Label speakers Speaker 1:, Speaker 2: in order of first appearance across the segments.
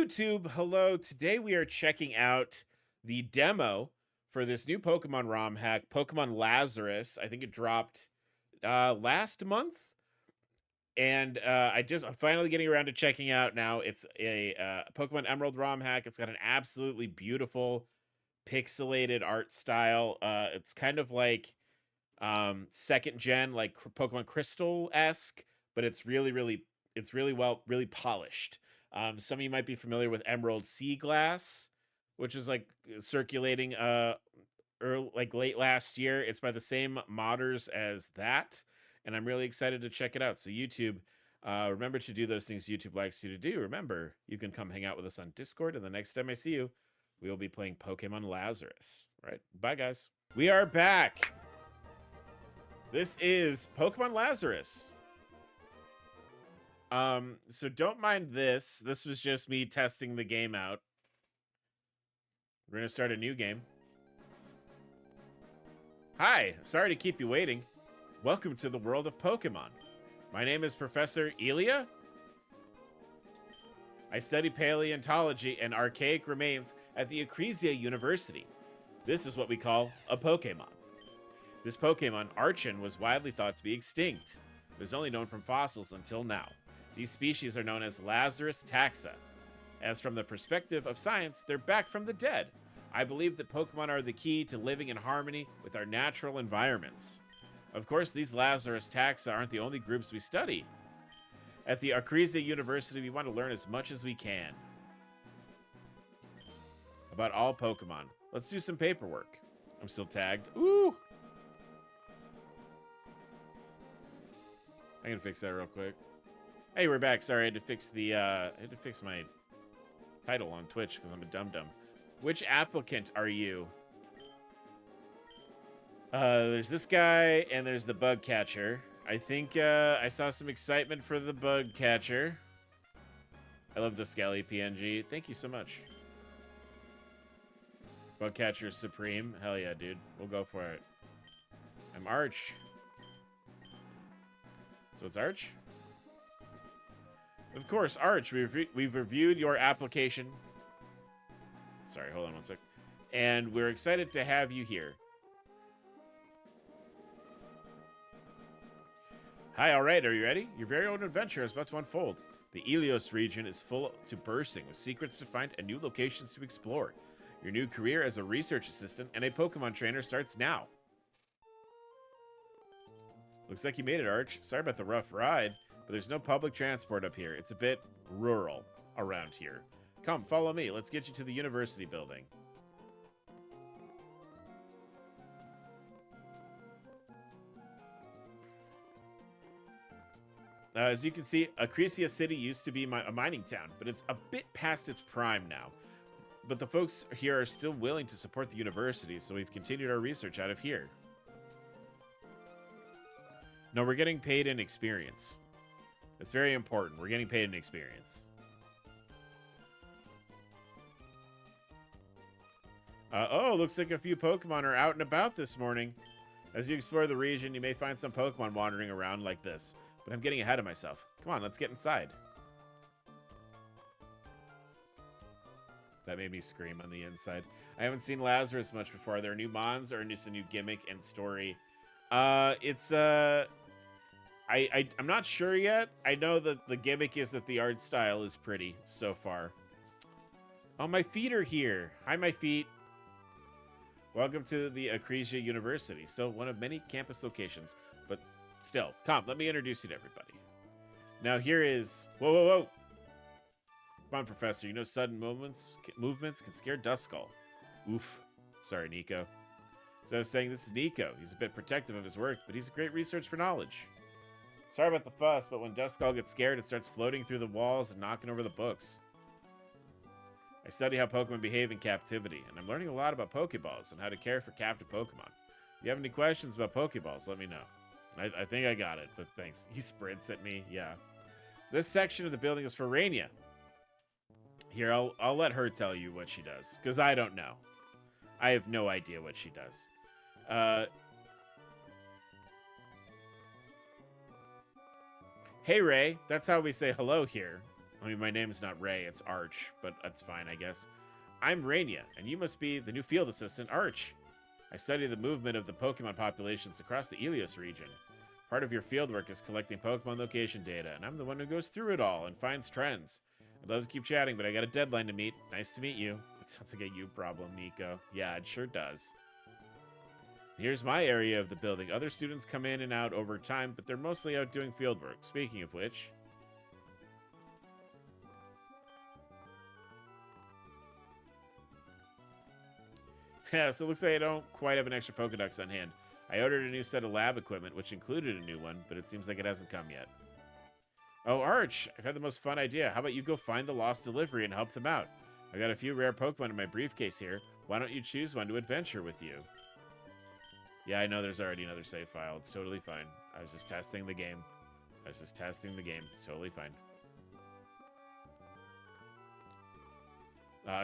Speaker 1: YouTube, hello. Today we are checking out the demo for this new Pokemon ROM hack, Pokemon Lazarus. I think it dropped last month. And I'm finally getting around to checking out now. It's a Pokemon Emerald ROM hack. It's got an absolutely beautiful pixelated art style. It's kind of like second gen, like Pokemon Crystal-esque, but it's really polished. Some of you might be familiar with Emerald Sea Glass, which is like circulating like late last year. It's by the same modders as that, and I'm really excited to check it out. So YouTube, remember to do those things YouTube likes you to do. Remember, you can come hang out with us on Discord, and the next time I see you, we will be playing Pokemon Lazarus. All right, bye guys. We are back. This is Pokemon Lazarus. So don't mind this. This was just me testing the game out. We're gonna start a new game. Hi, sorry to keep you waiting. Welcome to the world of Pokemon. My name is Professor Elia. I study paleontology and archaic remains at the Ecclesia University. This is what we call a Pokemon. This Pokemon, Archon, was widely thought to be extinct. It was only known from fossils until now. These species are known as Lazarus taxa. As from the perspective of science, they're back from the dead. I believe that Pokemon are the key to living in harmony with our natural environments. Of course, these Lazarus taxa aren't the only groups we study. At the Ecclesia University, we want to learn as much as we can about all Pokemon. Let's do some paperwork. I'm still tagged. Ooh! I can fix that real quick. Hey, we're back. Sorry, I had to fix my title on Twitch because I'm a dum-dum. Which applicant are you? There's this guy and there's the bug catcher. I think I saw some excitement for the bug catcher. I love the Skelly PNG. Thank you so much. Bug catcher supreme. Hell yeah, dude. We'll go for it. I'm Arch. So it's Arch? Of course, Arch. We've reviewed your application. Sorry, hold on one sec. And we're excited to have you here. Hi, all right, are you ready? Your very own adventure is about to unfold. The Ilios region is full to bursting with secrets to find and new locations to explore. Your new career as a research assistant and a Pokemon trainer starts now. Looks like you made it, Arch. Sorry about the rough ride, but there's no public transport up here. It's a bit rural around here. Come, follow me. Let's get you to the university building. As you can see, Ecclesia City used to be a mining town, but it's a bit past its prime now. But the folks here are still willing to support the university, so we've continued our research out of here. No, we're getting paid in experience. It's very important. We're getting paid in experience. Oh, looks like a few Pokemon are out and about this morning. As you explore the region, you may find some Pokemon wandering around like this. But I'm getting ahead of myself. Come on, let's get inside. That made me scream on the inside. I haven't seen Lazarus much before. Are there new mons or just a new gimmick and story? I'm not sure yet. I know that the gimmick is that the art style is pretty so far. Oh, my feet are here. Hi, my feet. Welcome to the Ecclesia University. Still one of many campus locations, but still, come, let me introduce you to everybody. Now here is... Whoa. Come on, Professor. You know sudden movements can scare Duskull. Oof. Sorry, Nico. So I was saying, this is Nico. He's a bit protective of his work, but he's a great resource for knowledge. Sorry about the fuss, but when Duskull gets scared, it starts floating through the walls and knocking over the books. I study how Pokemon behave in captivity, and I'm learning a lot about Pokeballs and how to care for captive Pokemon. If you have any questions about Pokeballs, let me know. I think I got it, but thanks. He sprints at me, yeah. This section of the building is for Rainia. Here, I'll let her tell you what she does, because I don't know. I have no idea what she does. Hey, Ray. That's how we say hello here. I mean, my name's not Ray, it's Arch, but that's fine, I guess. I'm Rainia, and you must be the new field assistant, Arch. I study the movement of the Pokemon populations across the Ilios region. Part of your fieldwork is collecting Pokemon location data, and I'm the one who goes through it all and finds trends. I'd love to keep chatting, but I got a deadline to meet. Nice to meet you. That sounds like a you problem, Nico. Yeah, it sure does. Here's my area of the building. Other students come in and out over time, but they're mostly out doing fieldwork. Speaking of which... Yeah, so it looks like I don't quite have an extra Pokedex on hand. I ordered a new set of lab equipment, which included a new one, but it seems like it hasn't come yet. Oh, Arch, I've had the most fun idea. How about you go find the lost delivery and help them out? I got a few rare Pokemon in my briefcase here. Why don't you choose one to adventure with you? Yeah, I know there's already another save file. It's totally fine. I was just testing the game. It's totally fine.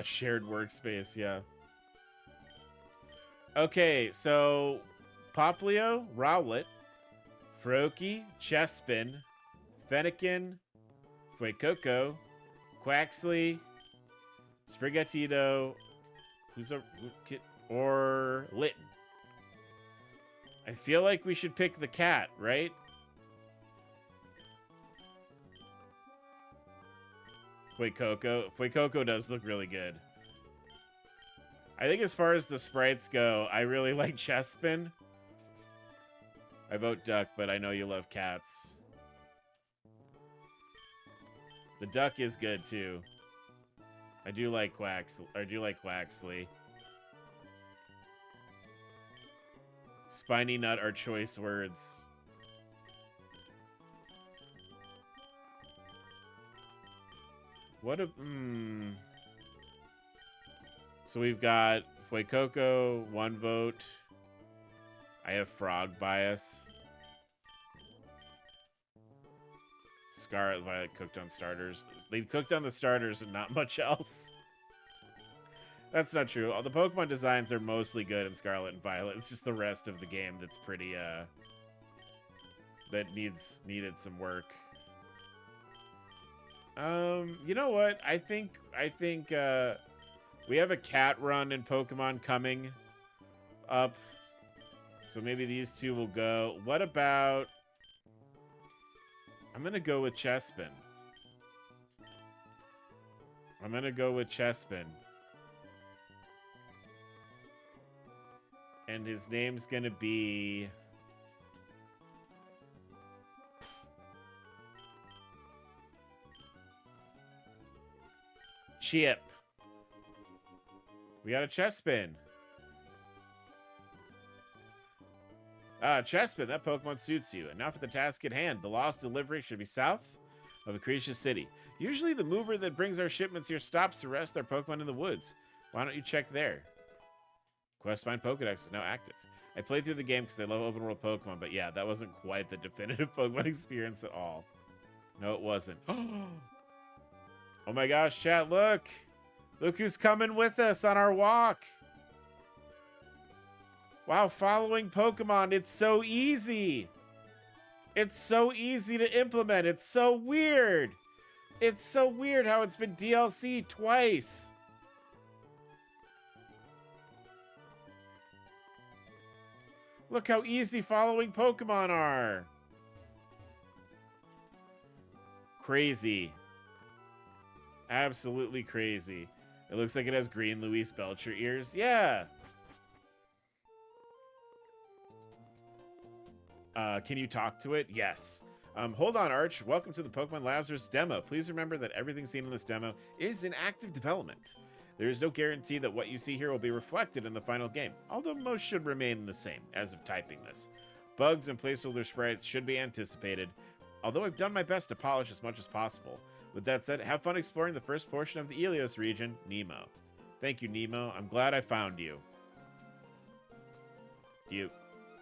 Speaker 1: Shared workspace, yeah. Okay, so Poplio, Rowlet, Froakie, Chespin, Fennekin, Fuecoco, Quaxley, Sprigatito, or Litten. I feel like we should pick the cat, right? Fuecoco does look really good. I think as far as the sprites go, I really like Chespin. I vote duck, but I know you love cats. The duck is good too. I do like Quaxley. Spiny nut are choice words. What a So we've got Fuecoco, 1 vote. I have frog bias. Scarlet Violet cooked on starters. They cooked on the starters and not much else. That's not true. All the Pokemon designs are mostly good in Scarlet and Violet. It's just the rest of the game that's pretty that needed some work. You know what? I think we have a cat run in Pokemon coming up. So maybe these two will go. What about... I'm going to go with Chespin. And his name's going to be... Chip. We got a Chespin. Chespin, that Pokemon suits you. And now for the task at hand. The lost delivery should be south of Acacia City. Usually the mover that brings our shipments here stops to rest our Pokemon in the woods. Why don't you check there? Quest Find Pokedex is now active. I played through the game because I love open world Pokemon, but yeah, that wasn't quite the definitive Pokemon experience at all. No, it wasn't. Oh my gosh, chat, look! Look who's coming with us on our walk! Wow, following Pokemon, it's so easy! It's so easy to implement, it's so weird! It's so weird how it's been DLC twice! Look how easy following Pokemon are! Crazy. Absolutely crazy. It looks like it has green Luis Belcher ears. Yeah! Can you talk to it? Yes. Hold on, Arch. Welcome to the Pokemon Lazarus demo. Please remember that everything seen in this demo is in active development. There is no guarantee that what you see here will be reflected in the final game, although most should remain the same as of typing this. Bugs and placeholder sprites should be anticipated, although I've done my best to polish as much as possible. With that said, have fun exploring the first portion of the Ilios region, Nemo. Thank you, Nemo. I'm glad I found you.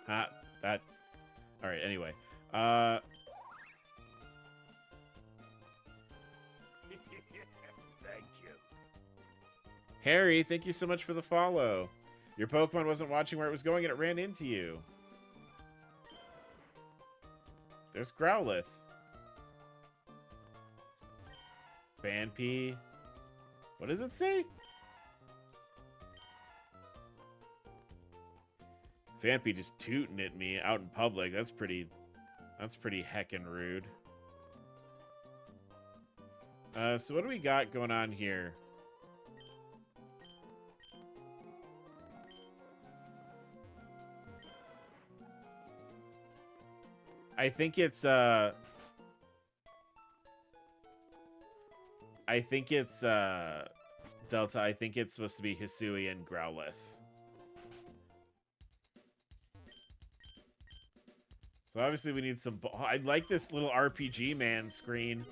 Speaker 1: That... Alright, anyway.
Speaker 2: Thank you.
Speaker 1: Harry, thank you so much for the follow. Your Pokemon wasn't watching where it was going and it ran into you. There's Growlithe. Fanpy. What does it say? Fanpy just tooting at me out in public. That's pretty heckin' rude. So what do we got going on here? I think it's Delta. I think it's supposed to be Hisui and Growlithe. So obviously we need some... I like this little RPG man screen.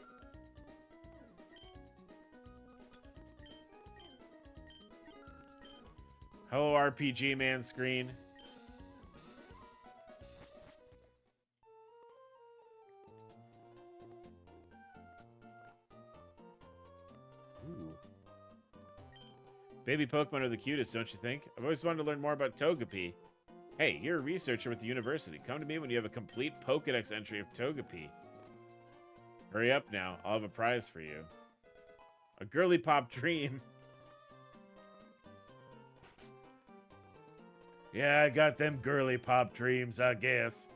Speaker 1: Hello, RPG man screen. Ooh. Baby Pokemon are the cutest, don't you think? I've always wanted to learn more about Togepi. Hey, you're a researcher with the university. Come to me when you have a complete Pokedex entry of Togepi. Hurry up now. I'll have a prize for you. A girly pop dream. Yeah, I got them girly pop dreams, I guess.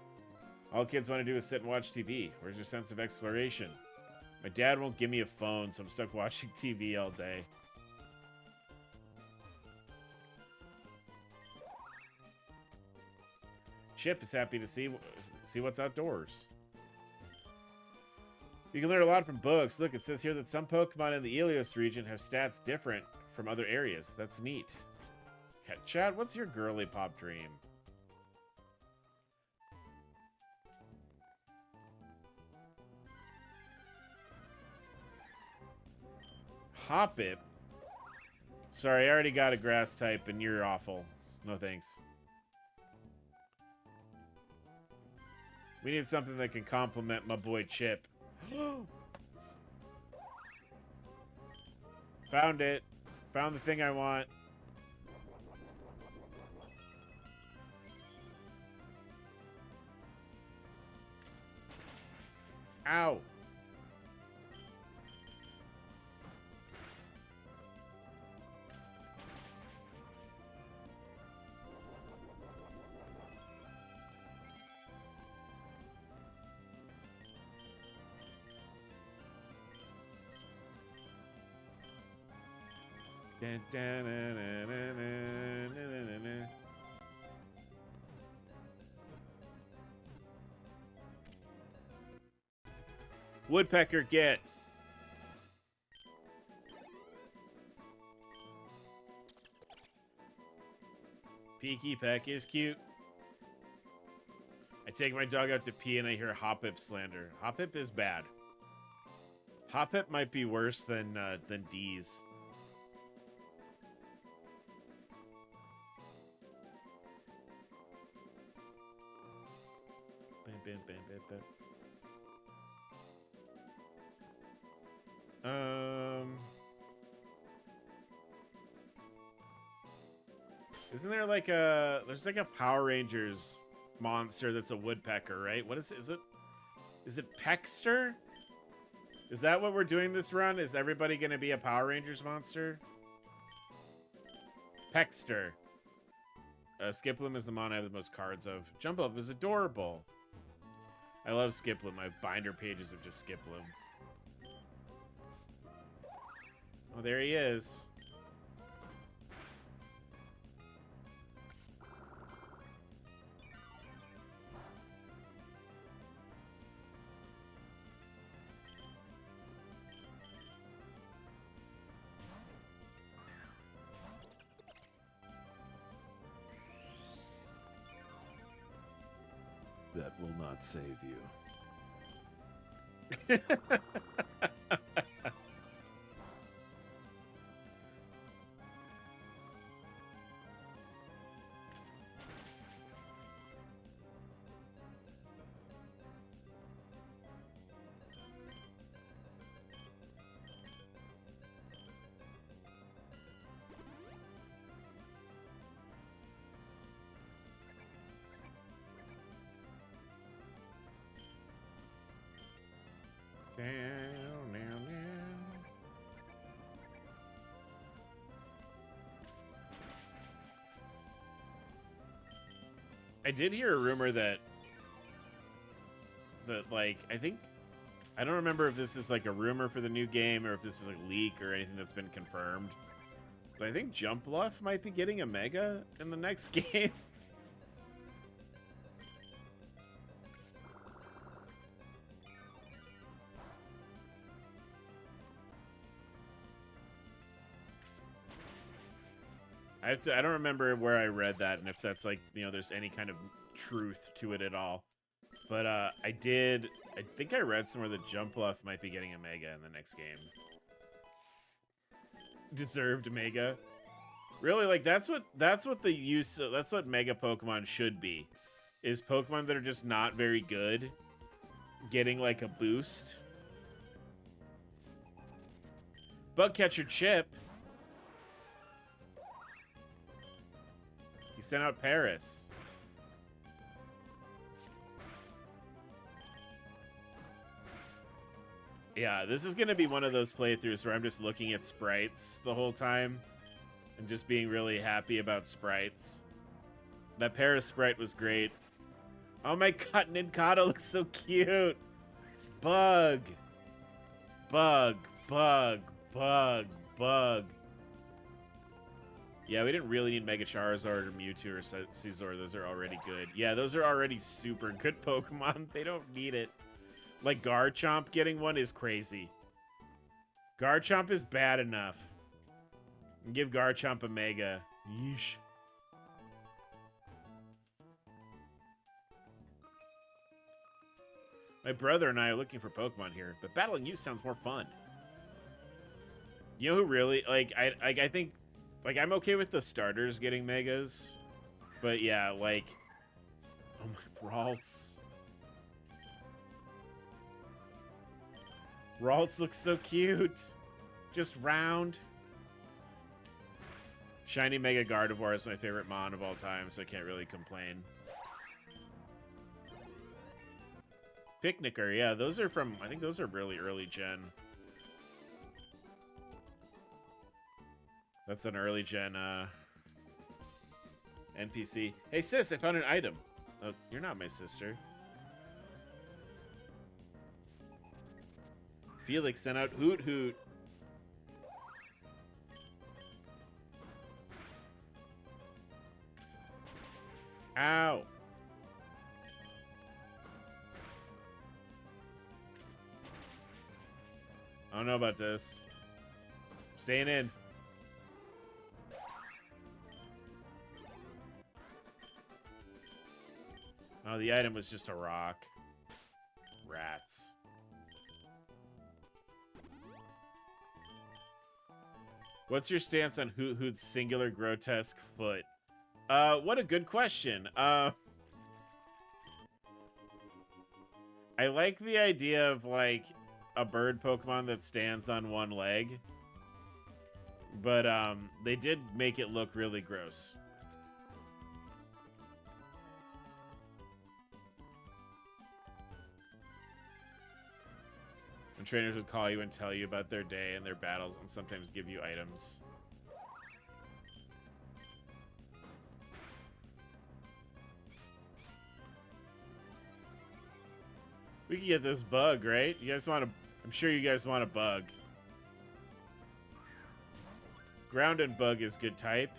Speaker 1: All kids want to do is sit and watch TV. Where's your sense of exploration? My dad won't give me a phone, so I'm stuck watching TV all day. Chip is happy to see what's outdoors. You can learn a lot from books. Look, it says here that some Pokemon in the Elios region have stats different from other areas. That's neat. Yeah, Chad, what's your girly pop dream? Hoppip? Sorry, I already got a grass type and you're awful. No thanks. We need something that can complement my boy Chip. Found it. Found the thing I want. Ow. Woodpecker, get. Peeky Peck is cute. I take my dog out to pee and I hear Hoppip slander. Hoppip is bad. Hoppip might be worse than D's. Isn't there like there's like a Power Rangers monster that's a woodpecker, right? What is it? Is it Peckster? Is that what we're doing this run? Is everybody gonna be a Power Rangers monster? Peckster. Skiploom is the mon I have the most cards of. Jump Up is adorable. I love Skiploom. I have binder pages of just Skiploom. Oh, there he is.
Speaker 2: That will not save you.
Speaker 1: Down, down, down. I did hear a rumor that like, I don't remember if this is like a rumor for the new game or if this is a leak or anything that's been confirmed. But I think Jump Bluff might be getting a Mega in the next game. I don't remember where I read that and if that's like, you know, there's any kind of truth to it at all. But I think I read somewhere that Jump Bluff might be getting a Mega in the next game. Deserved Mega. Really, like that's what the use of, that's what Mega Pokemon should be. Is Pokemon that are just not very good getting like a boost. Bugcatcher Chip. He sent out Paris. Yeah, this is going to be one of those playthroughs where I'm just looking at sprites the whole time and just being really happy about sprites. That Paris sprite was great. Oh my god, Nincada looks so cute. Bug. Bug. Bug. Bug. Bug. Yeah, we didn't really need Mega Charizard or Mewtwo or Scizor. Those are already good. Yeah, those are already super good Pokemon. They don't need it. Like, Garchomp getting one is crazy. Garchomp is bad enough. Give Garchomp a Mega. Yeesh. My brother and I are looking for Pokemon here, but battling you sounds more fun. You know who really, like, I think, like, I'm okay with the starters getting Megas, but yeah, like, oh my, Ralts. Ralts looks so cute. Just round. Shiny Mega Gardevoir is my favorite Mon of all time, so I can't really complain. Picnicker, yeah, those are from, I think those are really early gen. That's an early gen NPC. Hey sis, I found an item. Oh, you're not my sister. Felix sent out Hoot Hoot. Ow. I don't know about this. Staying in. Oh, the item was just a rock. Rats. What's your stance on Hoot Hoot's singular grotesque foot? What a good question. I like the idea of, like, a bird Pokemon that stands on one leg. But, they did make it look really gross. And trainers would call you and tell you about their day and their battles and sometimes give you items. We can get this bug, right? You guys want to... I'm sure you guys want a bug. Ground and bug is good type.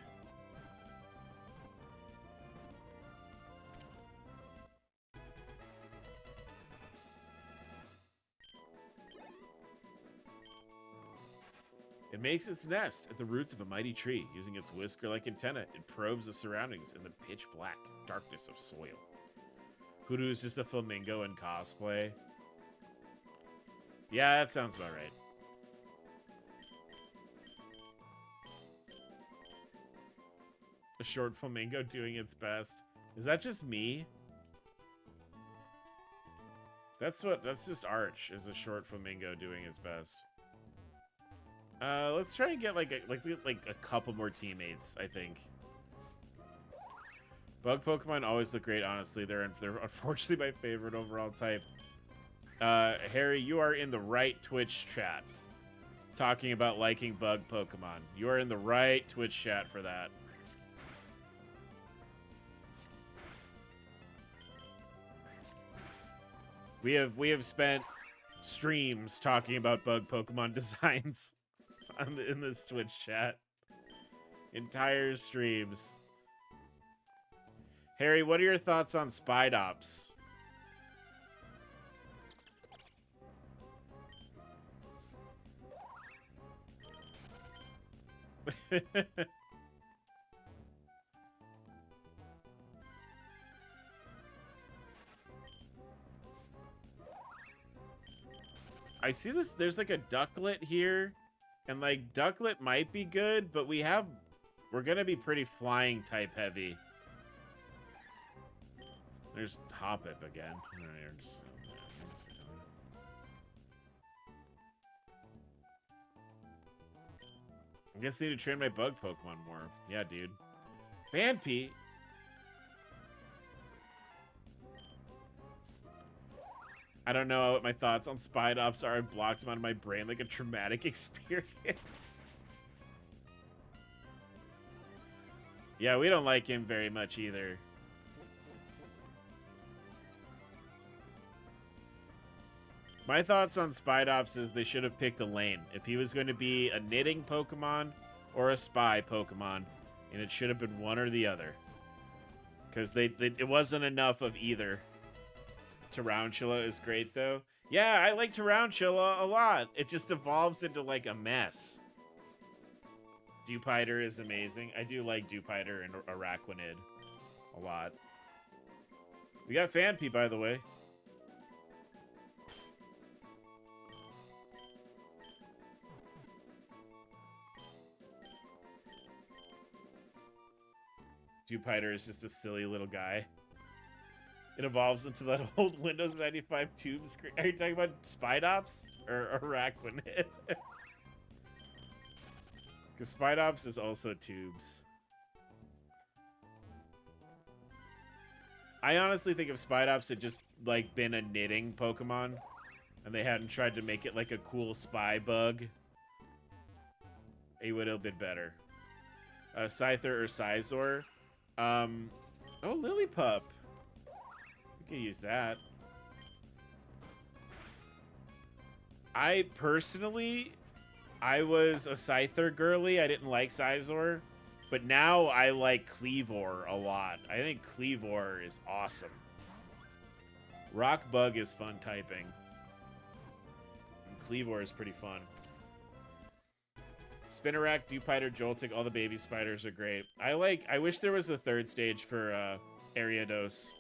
Speaker 1: It makes its nest at the roots of a mighty tree. Using its whisker-like antenna, it probes the surroundings in the pitch-black darkness of soil. Hoodoo is just a flamingo in cosplay. Yeah, that sounds about right. A short flamingo doing its best. Is that just me? That's just Arch, is a short flamingo doing its best. Let's try and get like a couple more teammates, I think. Bug Pokemon always look great, honestly. They're unfortunately my favorite overall type. Harry, you are in the right Twitch chat. Talking about liking bug Pokemon. You are in the right Twitch chat for that. We have spent streams talking about bug Pokemon designs in this Twitch chat. Entire streams. Harry, what are your thoughts on Spidops? I see this, there's like a Ducklet here, and like Ducklet might be good, but we're gonna be pretty flying type heavy. There's Hoppip again. I guess I need to train my bug Pokemon more. Yeah, dude. Banpy. I don't know what my thoughts on Spidops are. I blocked him out of my brain like a traumatic experience. Yeah, we don't like him very much either. My thoughts on Spidops is they should have picked a lane. If he was going to be a knitting Pokemon or a spy Pokemon, and it should have been one or the other. Because it wasn't enough of either. Tarantula is great, though. Yeah, I like Tarantula a lot. It just evolves into, like, a mess. Dewpider is amazing. I do like Dewpider and Araquanid a lot. We got Fanpy, by the way. Dewpider is just a silly little guy. It evolves into that old Windows 95 tube screen. Are you talking about Spidops or Araquanid? Because Spidops is also tubes. I honestly think if Spidops had just like been a knitting Pokemon and they hadn't tried to make it like a cool spy bug, it would have been better. Scyther or Scizor. Oh, Lillipup. We could use that. I was a Scyther girly. I didn't like Scizor. But now I like Cleavor a lot. I think Cleavor is awesome. Rock Bug is fun typing. And Cleavor is pretty fun. Spinarak, Dewpider, Joltik, all the baby spiders are great. I wish there was a third stage for Ariados.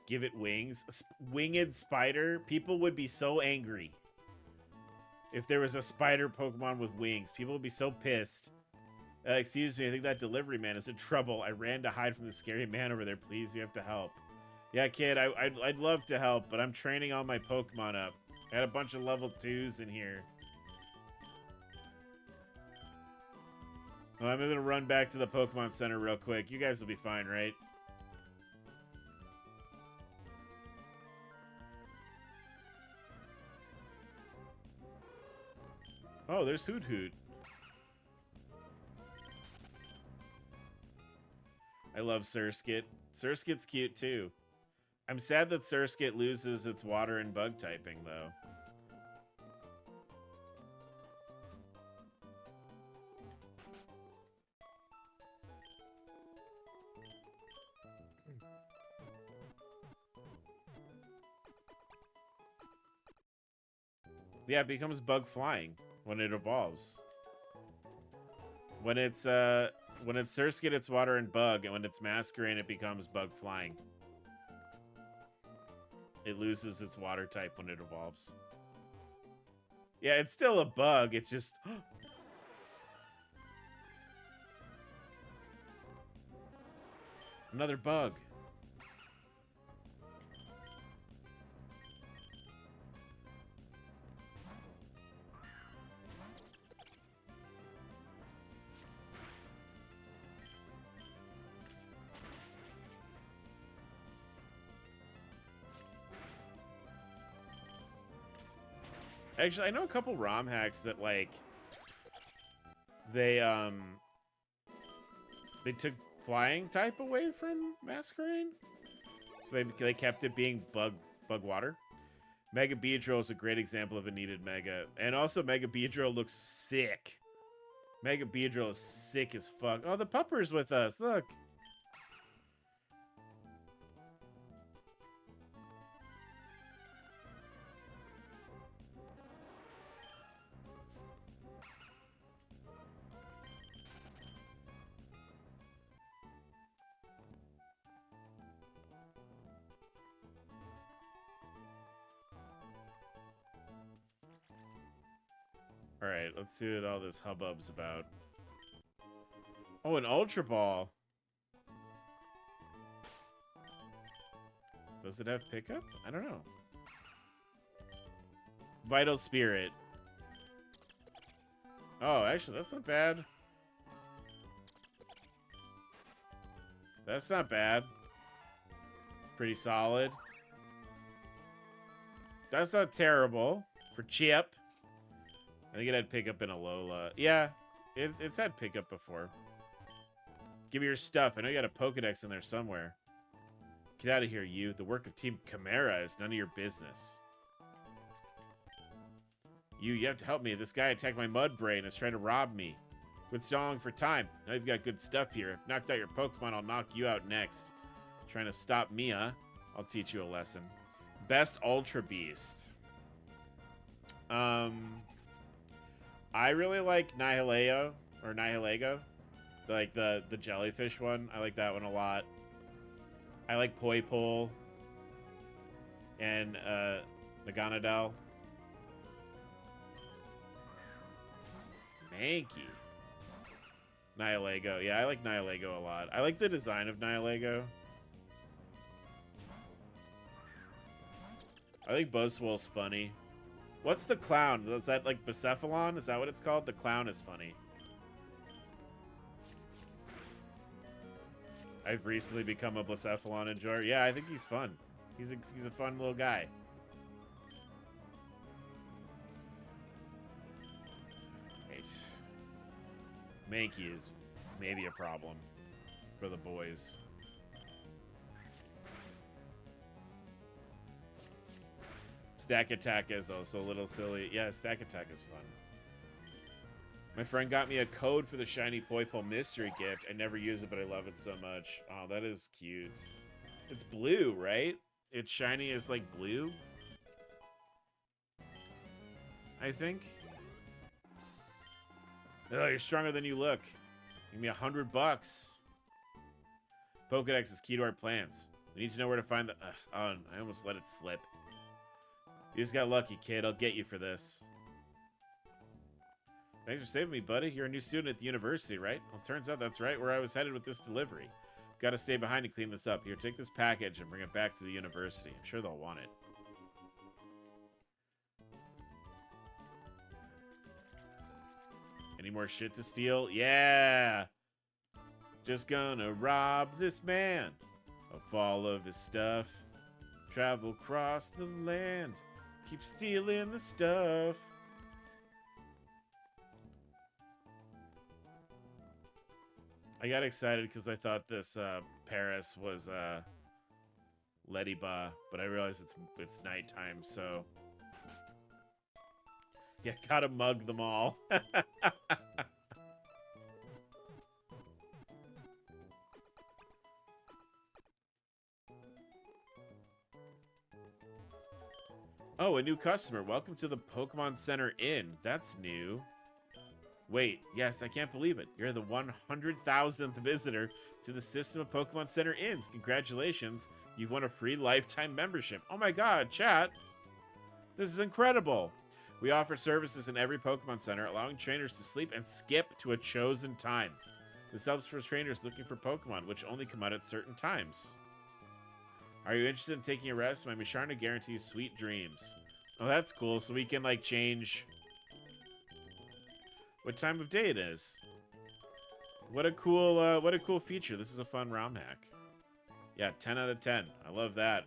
Speaker 1: Give it wings. Winged spider? People would be so angry if there was a spider Pokemon with wings. People would be so pissed. Excuse me, I think that delivery man is in trouble. I ran to hide from the scary man over there. Please, you have to help. Yeah, kid, I'd love to help, but I'm training all my Pokemon up. I had a bunch of level 2s in here. Well, I'm gonna run back to the Pokemon Center real quick. You guys will be fine, right? Oh, there's Hoot Hoot. I love Surskit. Surskit's cute, too. I'm sad that Surskit loses its water and bug typing, though. Yeah, it becomes bug flying when it evolves. When it's Surskit, it's water and bug, and when it's Masquerain, it becomes bug flying. It loses its water type when it evolves. Yeah, it's still a bug, it's just... Another bug. Actually, I know a couple ROM hacks that, like, they took flying type away from Masquerain, so they kept it being bug water. Mega Beedrill is a great example of a needed Mega, and also Mega Beedrill looks sick. Mega Beedrill is sick as fuck. Oh, the pupper's with us. Look. All right, let's see what all this hubbub's about. Oh, an Ultra Ball. Does it have pickup? I don't know. Vital Spirit. Oh, actually, that's not bad. That's not bad. Pretty solid. That's not terrible for Chip. I think it had pickup in Alola. Yeah, it's had pickup before. Give me your stuff. I know you got a Pokedex in there somewhere. Get out of here, you. The work of Team Chimera is none of your business. You have to help me. This guy attacked my mud brain and is trying to rob me. Quit stalling for time. Now you've got good stuff here. If knocked out your Pokemon, I'll knock you out next. Trying to stop me, huh? I'll teach you a lesson. Best Ultra Beast. I really like Nihilego, or Nihilego. Like the jellyfish one. I like that one a lot. I like Poipole and Naganadel. Mankey. Nihilego. Yeah, I like Nihilego a lot. I like the design of Nihilego. I think Buzzwole's funny. What's the clown? Is that like Bucephalon? Is that what it's called? The clown is funny. I've recently become a Bucephalon enjoyer. Yeah, I think he's fun. He's a fun little guy. Wait. Mankey is maybe a problem for the boys. Stack Attack is also a little silly. Yeah, Stack Attack is fun. My friend got me a code for the Shiny Poipole mystery gift. I never use it, but I love it so much. Oh, that is cute. It's blue, right? It's shiny as like blue, I think. Oh, you're stronger than you look. Give me $100. Pokedex is key to our plans. We need to know where to find the... oh, I almost let it slip. You just got lucky, kid. I'll get you for this. Thanks for saving me, buddy. You're a new student at the university, right? Well, turns out that's right where I was headed with this delivery. Got to stay behind to clean this up. Here, take this package and bring it back to the university. I'm sure they'll want it. Any more shit to steal? Yeah! Just gonna rob this man of all of his stuff. Travel across the land. Keep stealing the stuff. I got excited because I thought this Paris was Leddyba, but I realized it's nighttime, so yeah, gotta mug them all. Oh, a new customer. Welcome to the Pokemon Center Inn. That's new. Wait, yes, I can't believe it. You're the 100,000th visitor to the system of Pokemon Center Inns. Congratulations. You've won a free lifetime membership. Oh my god, chat. This is incredible. We offer services in every Pokemon Center, allowing trainers to sleep and skip to a chosen time. This helps for trainers looking for Pokemon, which only come out at certain times. Are you interested in taking a rest? My Misharna guarantees sweet dreams. Oh, that's cool. So we can, like, change what time of day it is. What a cool feature. This is a fun Romhack. Yeah, 10 out of 10. I love that.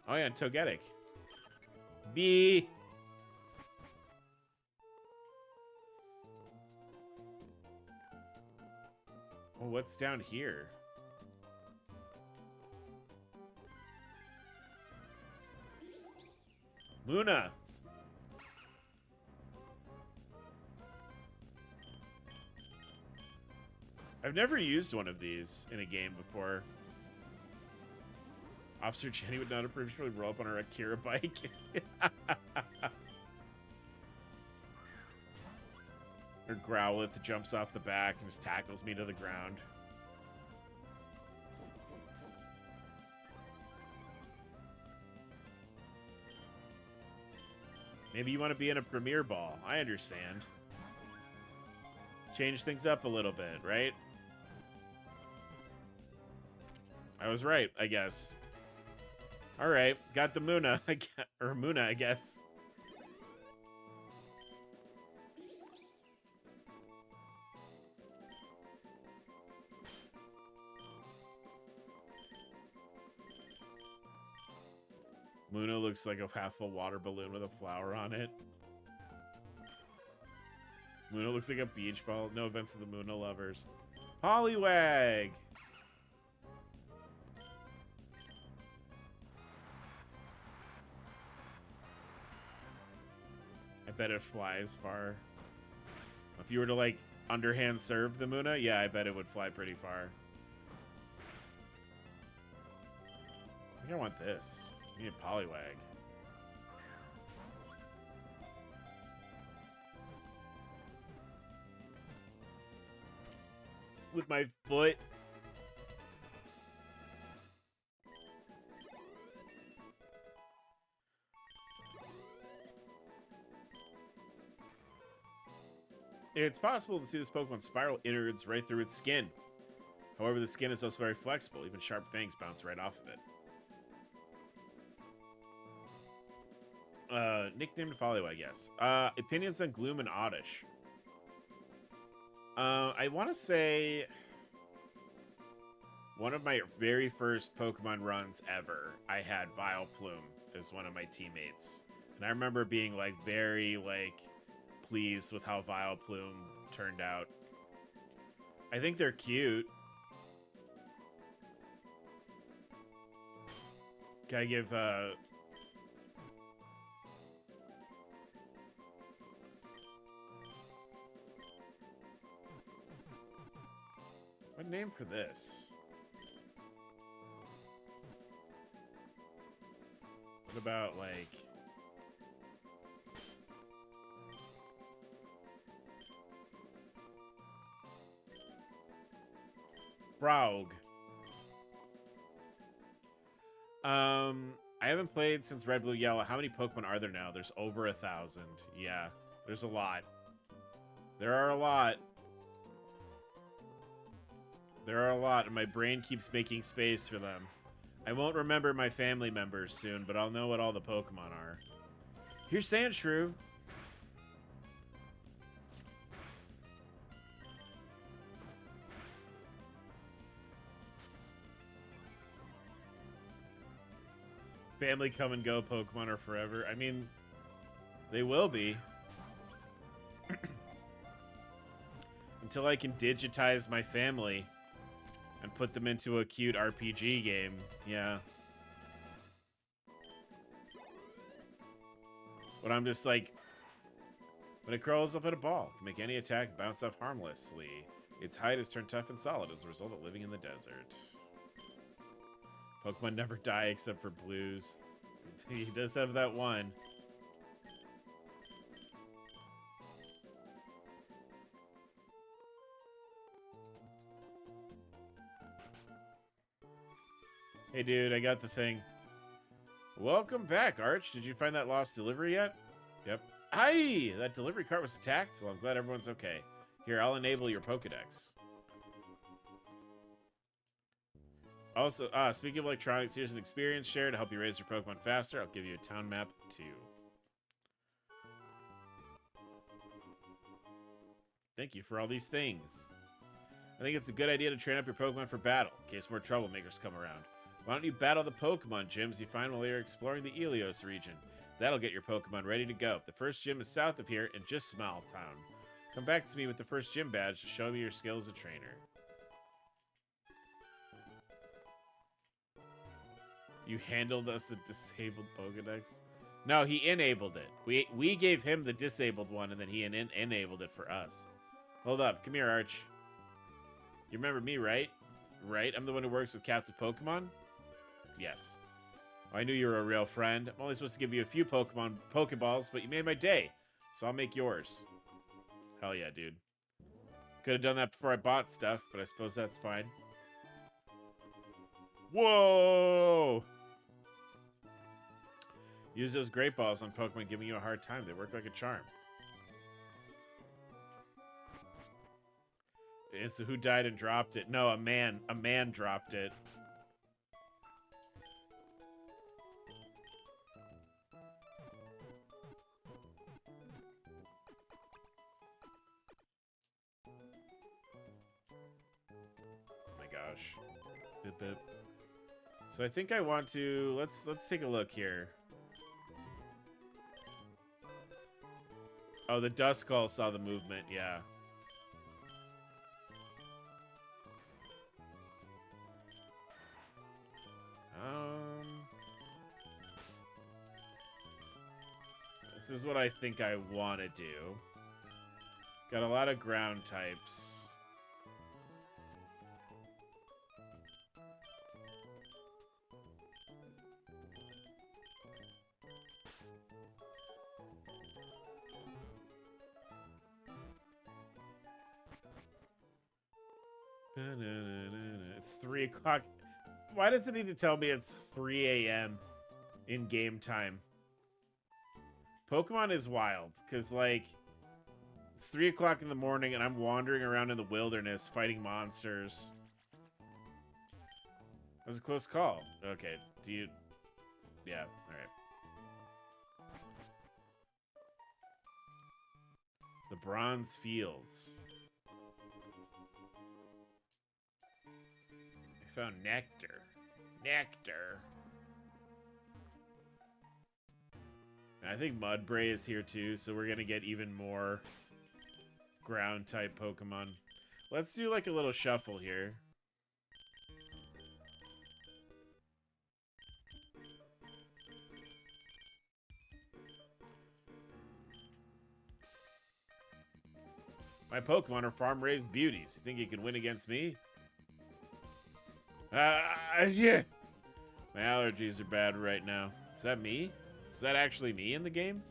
Speaker 1: Oh yeah, Togetic. B. Oh, what's down here? Luna! I've never used one of these in a game before. Officer Jenny would not approve she would roll up on her Akira bike. Or Growlithe jumps off the back and just tackles me to the ground. Maybe you want to be in a Premier Ball. I understand. Change things up a little bit, right? I was right, I guess. All right, got the Muna, or Muna, I guess. Muna looks like a half-full water balloon with a flower on it. Muna looks like a beach ball. No offense to the Muna lovers. Poliwag! I bet it flies far. If you were to, like, underhand serve the Muna, yeah, I bet it would fly pretty far. I think I want this. I need a Poliwag. With my foot. It's possible to see this Pokemon spiral innards right through its skin. However, the skin is also very flexible. Even sharp fangs bounce right off of it. Nicknamed Poliwag, yes. Opinions on Gloom and Oddish. I want to say one of my very first Pokemon runs ever, I had Vileplume as one of my teammates. And I remember being, like, very, like, pleased with how Vileplume turned out. I think they're cute. Gotta give, what name for this? What about, like... Braug. I haven't played since Red, Blue, Yellow. How many Pokemon are there now? There's over 1,000. Yeah, there's a lot. There are a lot. There are a lot, and my brain keeps making space for them. I won't remember my family members soon, but I'll know what all the Pokemon are. Here's Sandshrew. Family come and go, Pokemon are forever. I mean, they will be. Until I can digitize my family and put them into a cute RPG game. Yeah. When I'm just like... When it curls up at a ball, can make any attack bounce off harmlessly. Its hide is turned tough and solid as a result of living in the desert. Pokemon never die except for Blues. He does have that one. Hey dude, I got the thing. Welcome back, Arch. Did you find that lost delivery yet? Yep. Aye! That delivery cart was attacked? Well, I'm glad everyone's okay. Here, I'll enable your Pokedex. Also, speaking of electronics, here's an experience share to help you raise your Pokemon faster. I'll give you a town map, too. Thank you for all these things. I think it's a good idea to train up your Pokemon for battle, in case more troublemakers come around. Why don't you battle the Pokemon gyms you find while you're exploring the Helios region? That'll get your Pokemon ready to go. The first gym is south of here in just Smile Town. Come back to me with the first gym badge to show me your skill as a trainer. You handled us a disabled Pokedex? No, he enabled it. We gave him the disabled one, and then he enabled it for us. Hold up. Come here, Arch. You remember me, right? Right? I'm the one who works with Captain Pokemon? Yes. Oh, I knew you were a real friend. I'm only supposed to give you a few Pokeballs, but you made my day. So I'll make yours. Hell yeah, dude. Could have done that before I bought stuff, but I suppose that's fine. Whoa! Use those great balls on Pokemon giving you a hard time. They work like a charm. And so who died and dropped it? No, a man. A man dropped it. Oh my gosh. Bip, bip. So I think I want to let's take a look here. Oh, the Duskull saw the movement, yeah. This is what I think I want to do. Got a lot of ground types. It's 3 o'clock. Why does it need to tell me it's 3 a.m. in game time? Pokemon is wild, because, like, it's 3 o'clock in the morning and I'm wandering around in the wilderness fighting monsters. That was a close call. Okay, do you... Yeah, alright. The Bronze Fields. I found nectar. Nectar. I think Mudbray is here too, so we're gonna get even more ground type Pokemon. Let's do like a little shuffle here. My Pokemon are farm-raised beauties. You think you can win against me? Yeah. My allergies are bad right now. Is that me? Is that actually me in the game?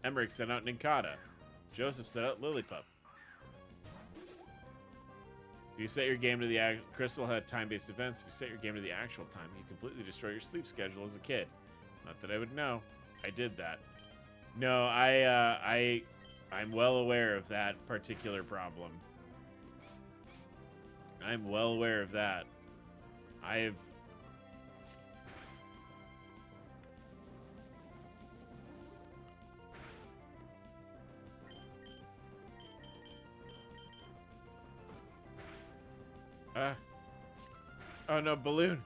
Speaker 1: Emmerich sent out Nincada. Joseph sent out Lillipup. If you set your game to the Crystal had time-based events. If you set your game to the actual time, you completely destroy your sleep schedule as a kid. Not that I would know. I did that. No, I'm well aware of that particular problem. I'm well aware of that. I've... Oh no, Balloon.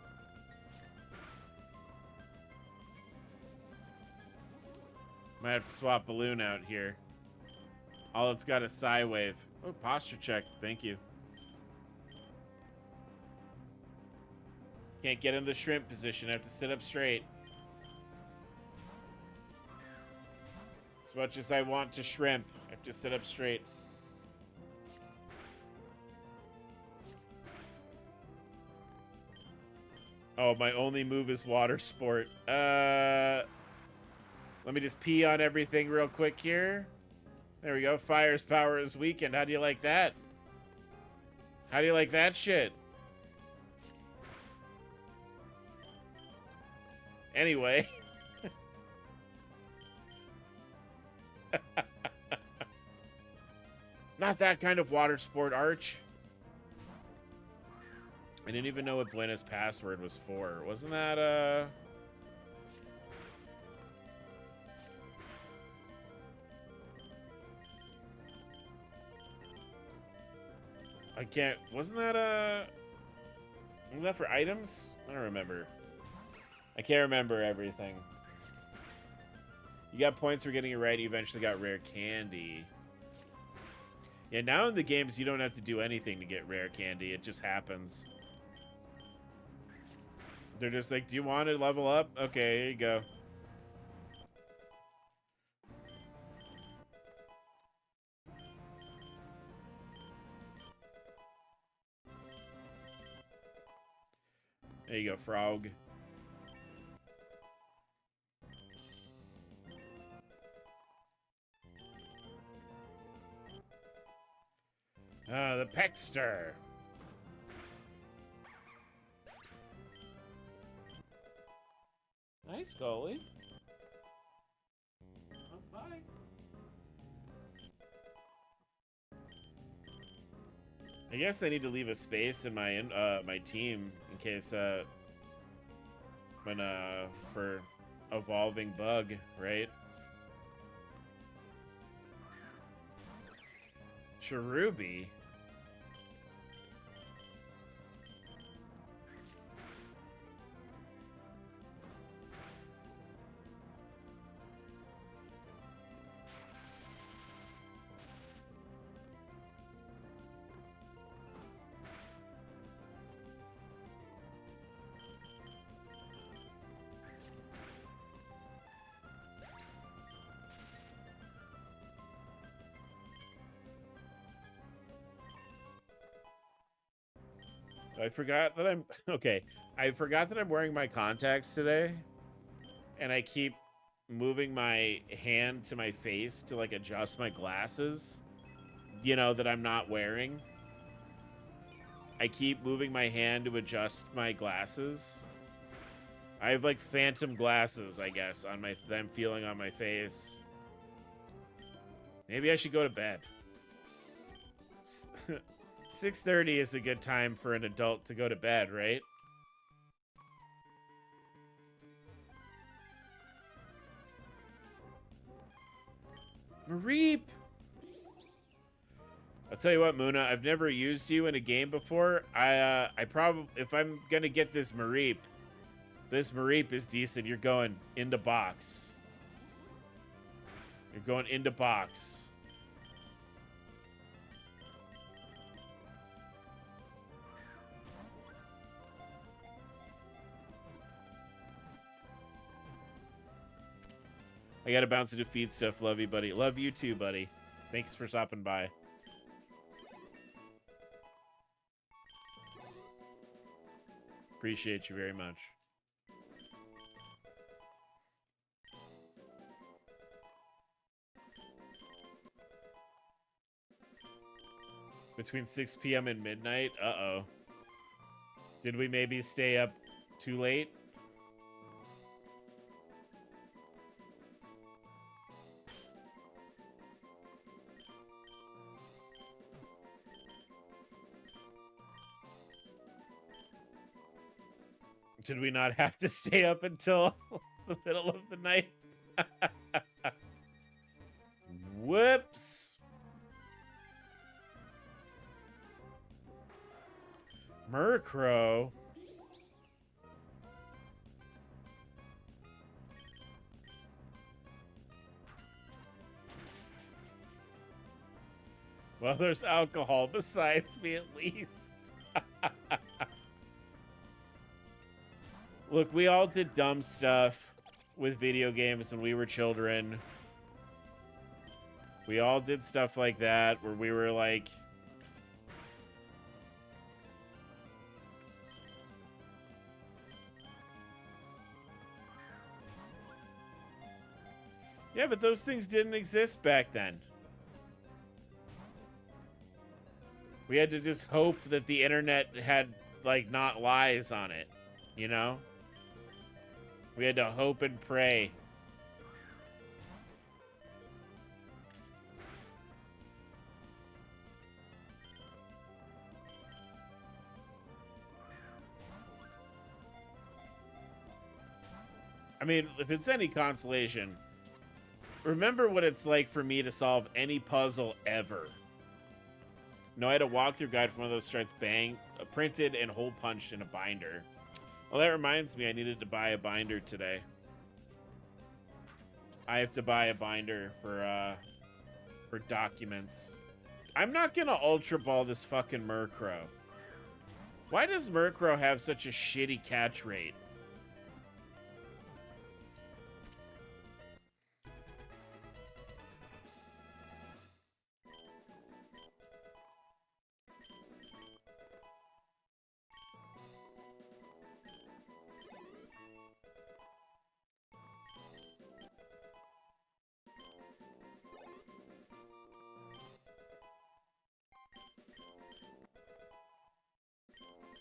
Speaker 1: Might have to swap Balloon out here. All it's got is Psywave. Oh, posture check. Thank you. Can't get in the shrimp position. I have to sit up straight. As much as I want to shrimp, I have to sit up straight. Oh, my only move is water sport. Let me just pee on everything real quick here. There we go. Fire's power is weakened. How do you like that? How do you like that shit? Anyway. Not that kind of water sport, Arch. I didn't even know what Buena's password was for. Wasn't that, I can't... Wasn't that for items? I don't remember. I can't remember everything. You got points for getting it right. You eventually got rare candy. Yeah, now in the games, you don't have to do anything to get rare candy. It just happens. They're just like, do you want to level up? Okay, here you go. There you go, frog. The Peckster. Nice, goalie. Oh, bye. I guess I need to leave a space in my my team in case for evolving bug, right? Cherubi. I forgot that I'm okay. I forgot that I'm wearing my contacts today, and I keep moving my hand to my face to like adjust my glasses, you know, that I'm not wearing. I keep moving my hand to adjust my glasses. I have like phantom glasses, I guess, on my that I'm feeling on my face. Maybe I should go to bed. 6:30 is a good time for an adult to go to bed, right? Mareep! I'll tell you what, Muna, I've never used you in a game before. I probably, if I'm gonna get this Mareep is decent. You're going into box. You're going into box. I gotta bounce into feed stuff. Love you, buddy. Love you too, buddy. Thanks for stopping by. Appreciate you very much. Between 6 p.m. and midnight? Uh-oh. Did we maybe stay up too late? Did we not have to stay up until the middle of the night? Whoops. Murkrow. Well, there's alcohol besides me at least. Look, we all did dumb stuff with video games when we were children. We all did stuff like that where we were like... Yeah, but those things didn't exist back then. We had to just hope that the internet had, like, not lies on it, you know? We had to hope and pray. I mean, if it's any consolation, remember what it's like for me to solve any puzzle ever. No, I had a walkthrough guide from one of those stripes, printed and hole punched in a binder. Well, that reminds me, I needed to buy a binder today. I have to buy a binder for documents. I'm not gonna Ultra Ball this fucking Murkrow. Why does Murkrow have such a shitty catch rate?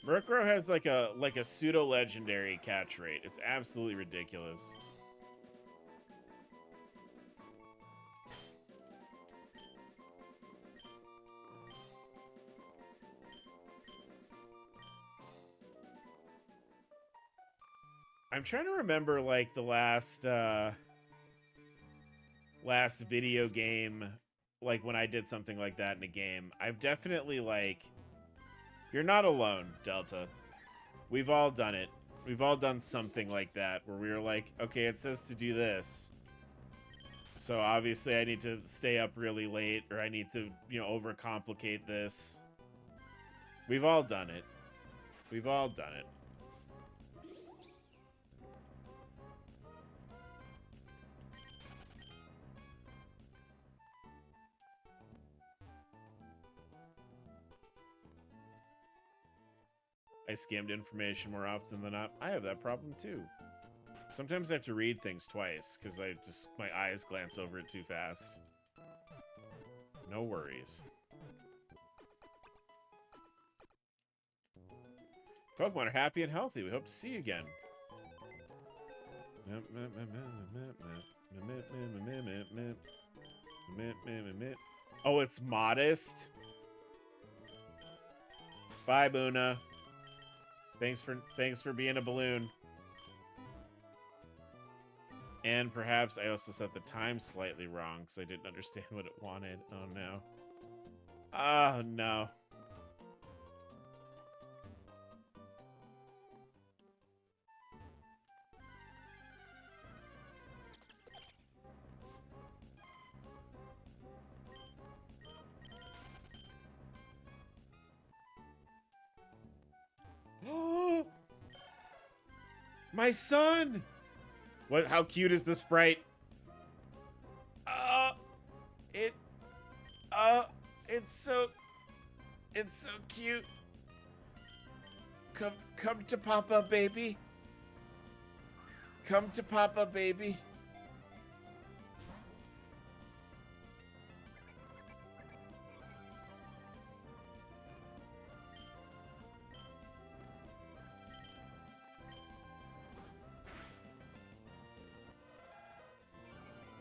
Speaker 1: Murkrow has like a pseudo legendary catch rate. It's absolutely ridiculous. I'm trying to remember like the last video game, like when I did something like that in a game. I've definitely like, you're not alone, Delta. We've all done it. We've all done something like that where we were like, okay, it says to do this. So obviously I need to stay up really late, or I need to, you know, overcomplicate this. We've all done it. We've all done it. I skimmed information more often than not. I have that problem too. Sometimes I have to read things twice because my eyes glance over it too fast. No worries. Pokemon are happy and healthy. We hope to see you again. Oh, it's modest. Bye, Boona. Thanks for being a balloon. And perhaps I also set the time slightly wrong because I didn't understand what it wanted. Oh no. Oh no. My son! What? How cute is the sprite? It's so cute. Come to Papa, baby. Come to Papa, baby.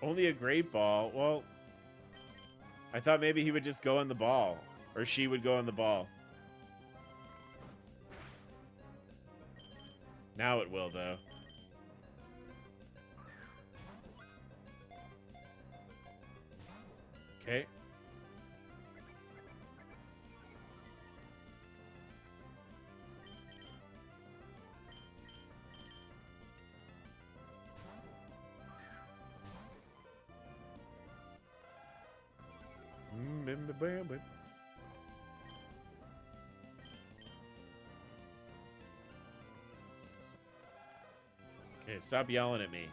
Speaker 1: Only a great ball. Well, I thought maybe he would just go in the ball. Or she would go in the ball. Now it will, though. Okay. Okay, stop yelling at me.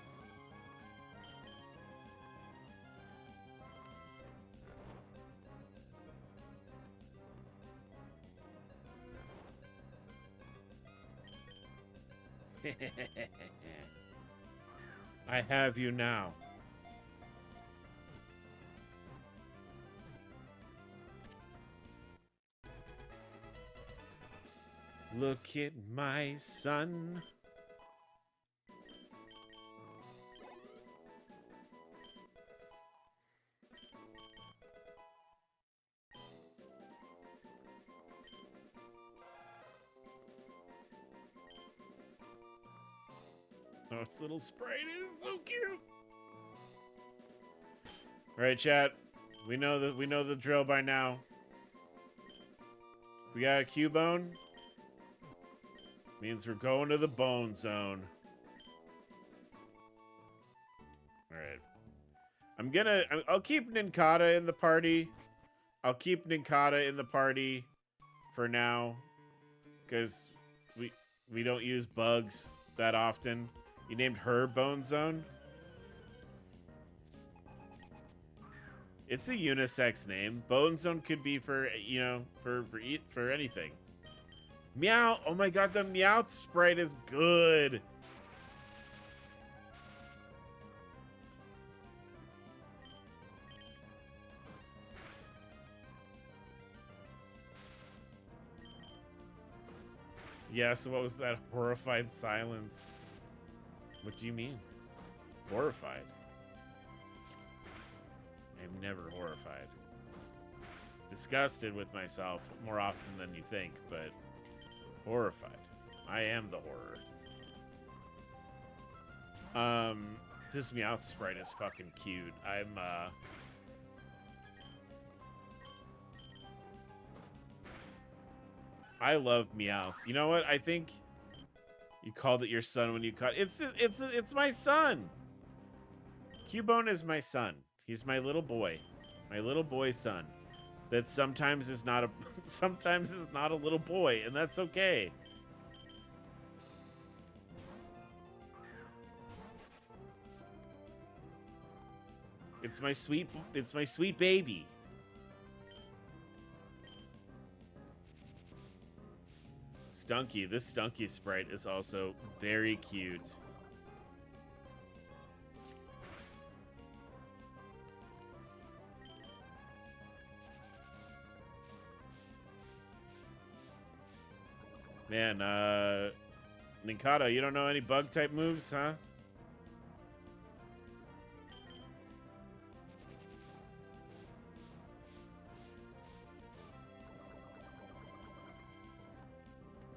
Speaker 1: I have you now. Look at my son. Oh, this little sprite is so cute. All right, chat. We know the drill by now. We got a Cubone. Means we're going to the bone zone. All right. I'll keep Ninkata in the party. I'll keep Ninkata in the party for now, because we don't use bugs that often. You named her Bone Zone? It's a unisex name. Bone Zone could be for, you know, for anything. Meow. Oh my god, the Meowth sprite is good. Yeah, so what was that horrified silence? What do you mean? Horrified? I'm never horrified. Disgusted with myself more often than you think, but horrified. I am the horror. This Meowth sprite is fucking cute. I love Meowth. You know what? I think you called it your son when you caught it's my son. Cubone is my son. He's my little boy son. That sometimes is not a sometimes is not a little boy, and that's okay. It's my sweet baby. Stunky, this Stunky sprite is also very cute. Man, Ninkata, you don't know any bug type moves, huh?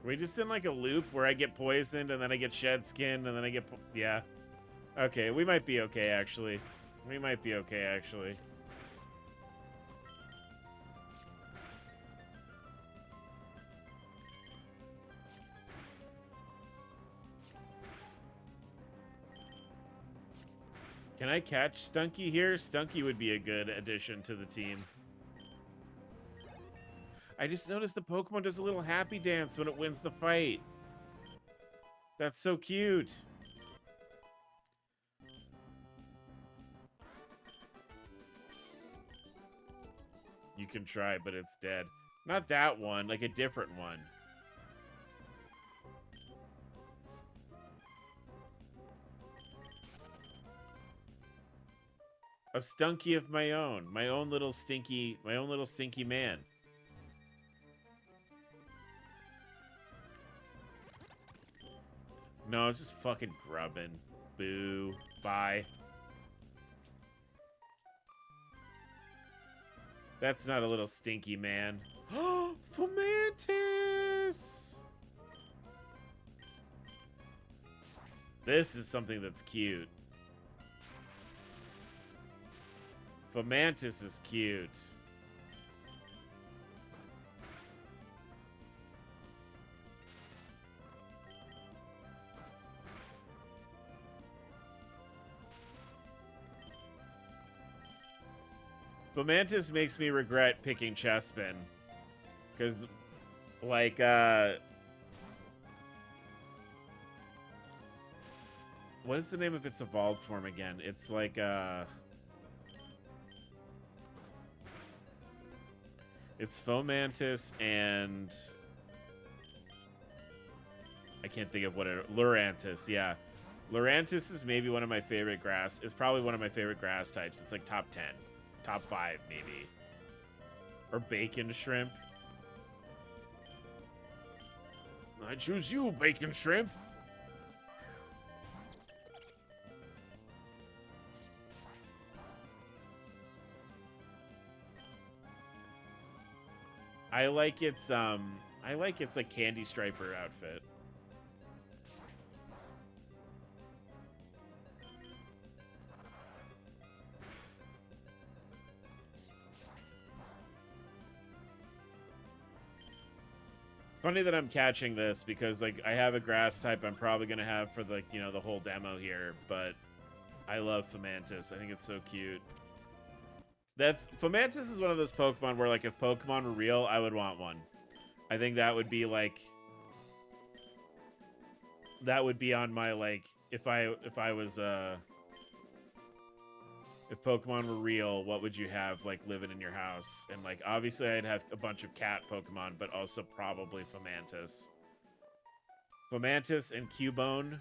Speaker 1: Are we just in like a loop where I get poisoned and then I get shed skin and then I get yeah. Okay, we might be okay actually. We might be okay actually. Can I catch Stunky here? Stunky would be a good addition to the team. I just noticed the Pokemon does a little happy dance when it wins the fight. That's so cute. You can try, but it's dead. Not that one, like a different one. A Stunky of my own little stinky man. No, it's just fucking grubbing. Boo. Bye. That's not a little stinky man. Oh, Fomantis! This is something that's cute. Fomantis is cute. Fomantis makes me regret picking Chespin. Because, like, what is the name of its evolved form again? It's like, it's Fomantis and I can't think of what it... Lurantis, yeah. Lurantis is maybe one of my favorite grass... It's probably one of my favorite grass types. It's like top 10. Top 5, maybe. Or bacon shrimp. I choose you, bacon shrimp. I like its like candy striper outfit. Funny that I'm catching this because like I have a grass type I'm probably gonna have for like, you know, the whole demo here, but I love Fomantis. I think it's so cute. Fomantis is one of those Pokemon where like if Pokemon were real, I would want one. I think that would be like on my like if Pokemon were real, what would you have, like, living in your house? And, like, obviously I'd have a bunch of cat Pokemon, but also probably Fomantis. Fomantis and Cubone.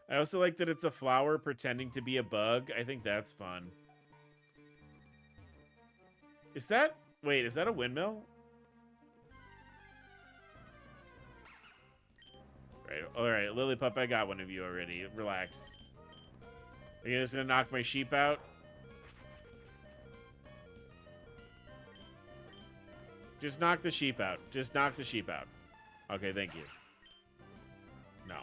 Speaker 1: I also like that it's a flower pretending to be a bug. I think that's fun. Is that... Wait, is that a windmill? Right. All right, Lillipup, I got one of you already. Relax. Are you just gonna knock my sheep out? Just knock the sheep out. Just knock the sheep out. Okay, thank you. No.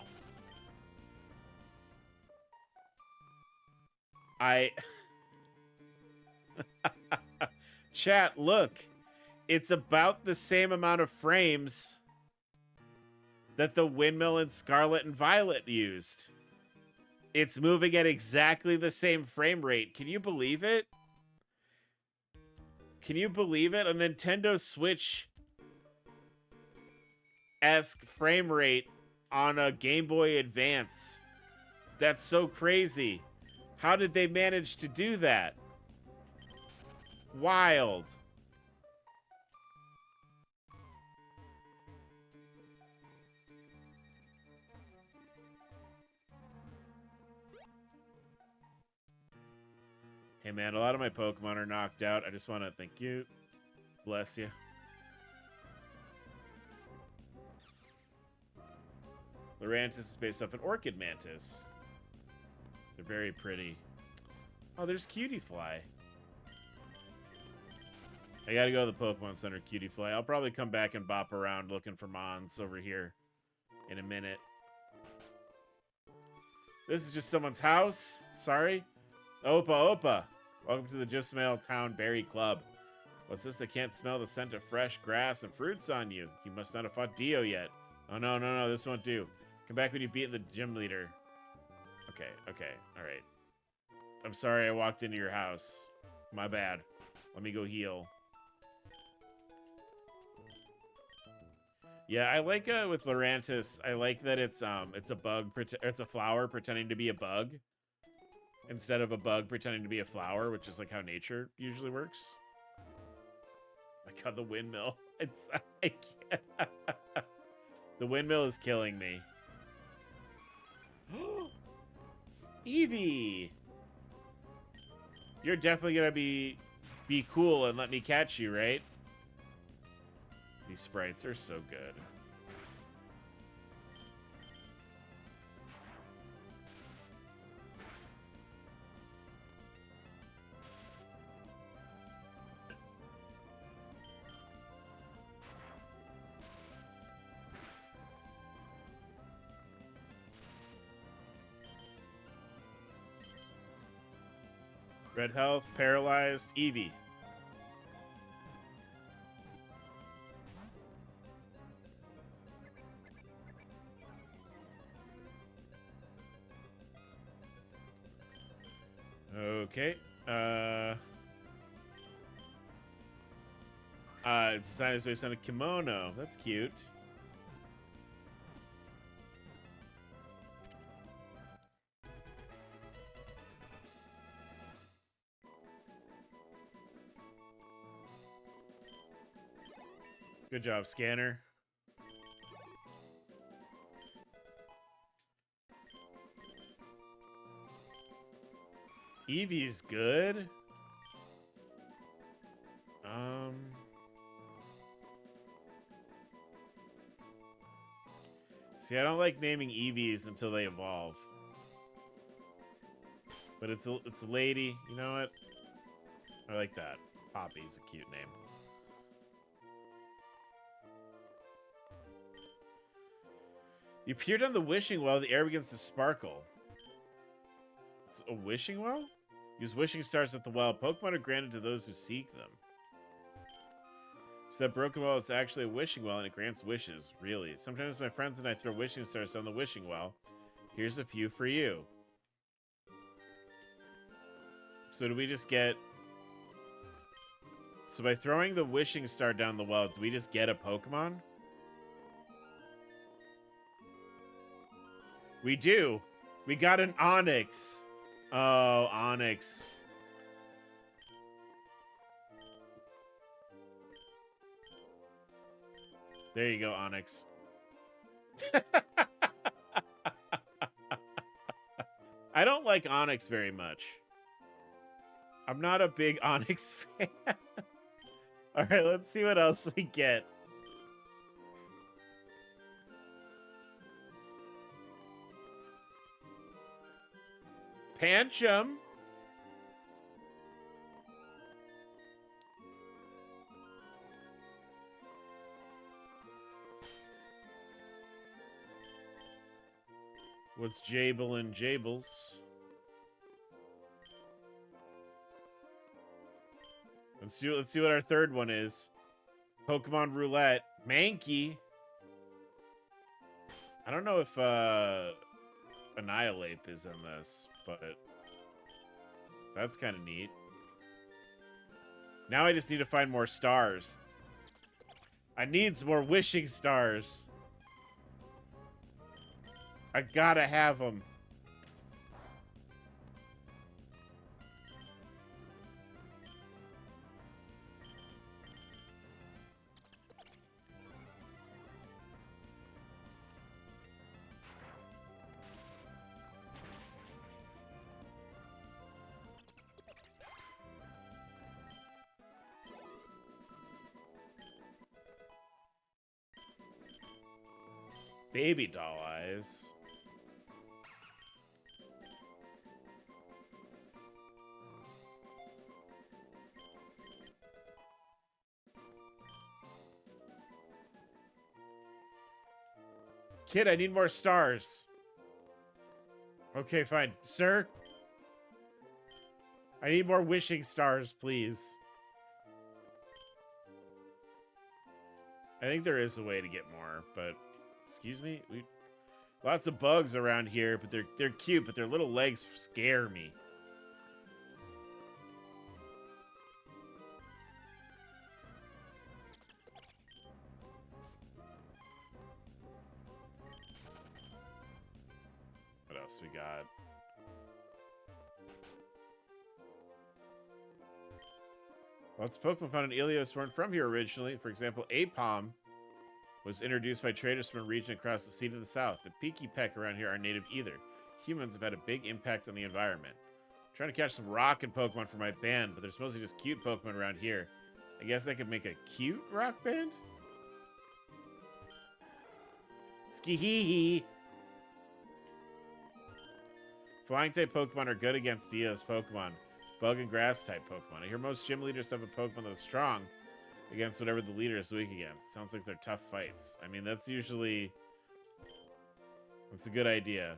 Speaker 1: Chat, look. It's about the same amount of frames that the windmill in Scarlet and Violet used. It's moving at exactly the same frame rate. Can you believe it? Can you believe it? A Nintendo Switch-esque frame rate on a Game Boy Advance. That's so crazy. How did they manage to do that? Wild. Hey man, a lot of my Pokemon are knocked out. I just want to thank you. Bless you. Lurantis is based off an Orchid Mantis. They're very pretty. Oh, there's Cutie Fly. I gotta go to the Pokemon Center, Cutie Fly. I'll probably come back and bop around looking for Mons over here in a minute. This is just someone's house. Sorry. Opa. Welcome to the Just Smell Town Berry Club. What's this? I can't smell the scent of fresh grass and fruits on you. You must not have fought Dio yet. Oh, no. This won't do. Come back when you beat the gym leader. Okay. All right. I'm sorry I walked into your house. My bad. Let me go heal. Yeah, I like with Lurantis. I like that it's a bug. It's a flower pretending to be a bug, instead of a bug pretending to be a flower, which is like how nature usually works. I got the windmill. I can't. The windmill is killing me. Eevee! You're definitely gonna be cool and let me catch you, right? These sprites are so good. Red health, paralyzed, Eevee. Okay. It's design is based on a kimono. That's cute. Good job, Scanner. Eevee's good. See, I don't like naming Eevees until they evolve. But it's a lady. You know what? I like that. Poppy's a cute name. You appeared on the wishing well, the air begins to sparkle. It's a wishing well? Use wishing stars at the well. Pokemon are granted to those who seek them. So that broken well, it's actually a wishing well, and it grants wishes. Really. Sometimes my friends and I throw wishing stars down the wishing well. Here's a few for you. So do we just get... So by throwing the wishing star down the well, do we just get a Pokemon? We do. We got an Onix. Oh, Onix. There you go, Onix. I don't like Onix very much. I'm not a big Onix fan. All right, let's see what else we get. Pancham. What's Jable and Jables? Let's see what our third one is. Pokemon Roulette. Mankey. I don't know if Annihilate is in this, but that's kind of neat. Now I just need to find more stars. I need some more wishing stars. I gotta have them. Baby doll eyes. Kid, I need more stars. Okay, fine. Sir? I need more wishing stars, please. I think there is a way to get more, but... Excuse me? Lots of bugs around here, but they're cute, but their little legs scare me. What else we got? Lots of Pokemon found in Ilios weren't from here originally. For example, Apom was introduced by traders from a region across the sea to the south. The Peaky Peck around here aren't native either. Humans have had a big impact on the environment. I'm trying to catch some rockin' Pokemon for my band, but there's mostly just cute Pokemon around here. I guess I could make a cute rock band? Ski-hee-hee! Flying type Pokemon are good against Dio's Pokemon. Bug and grass type Pokemon. I hear most gym leaders have a Pokemon that's strong against whatever the leader is weak against. Sounds like they're tough fights. I mean, that's usually... That's a good idea.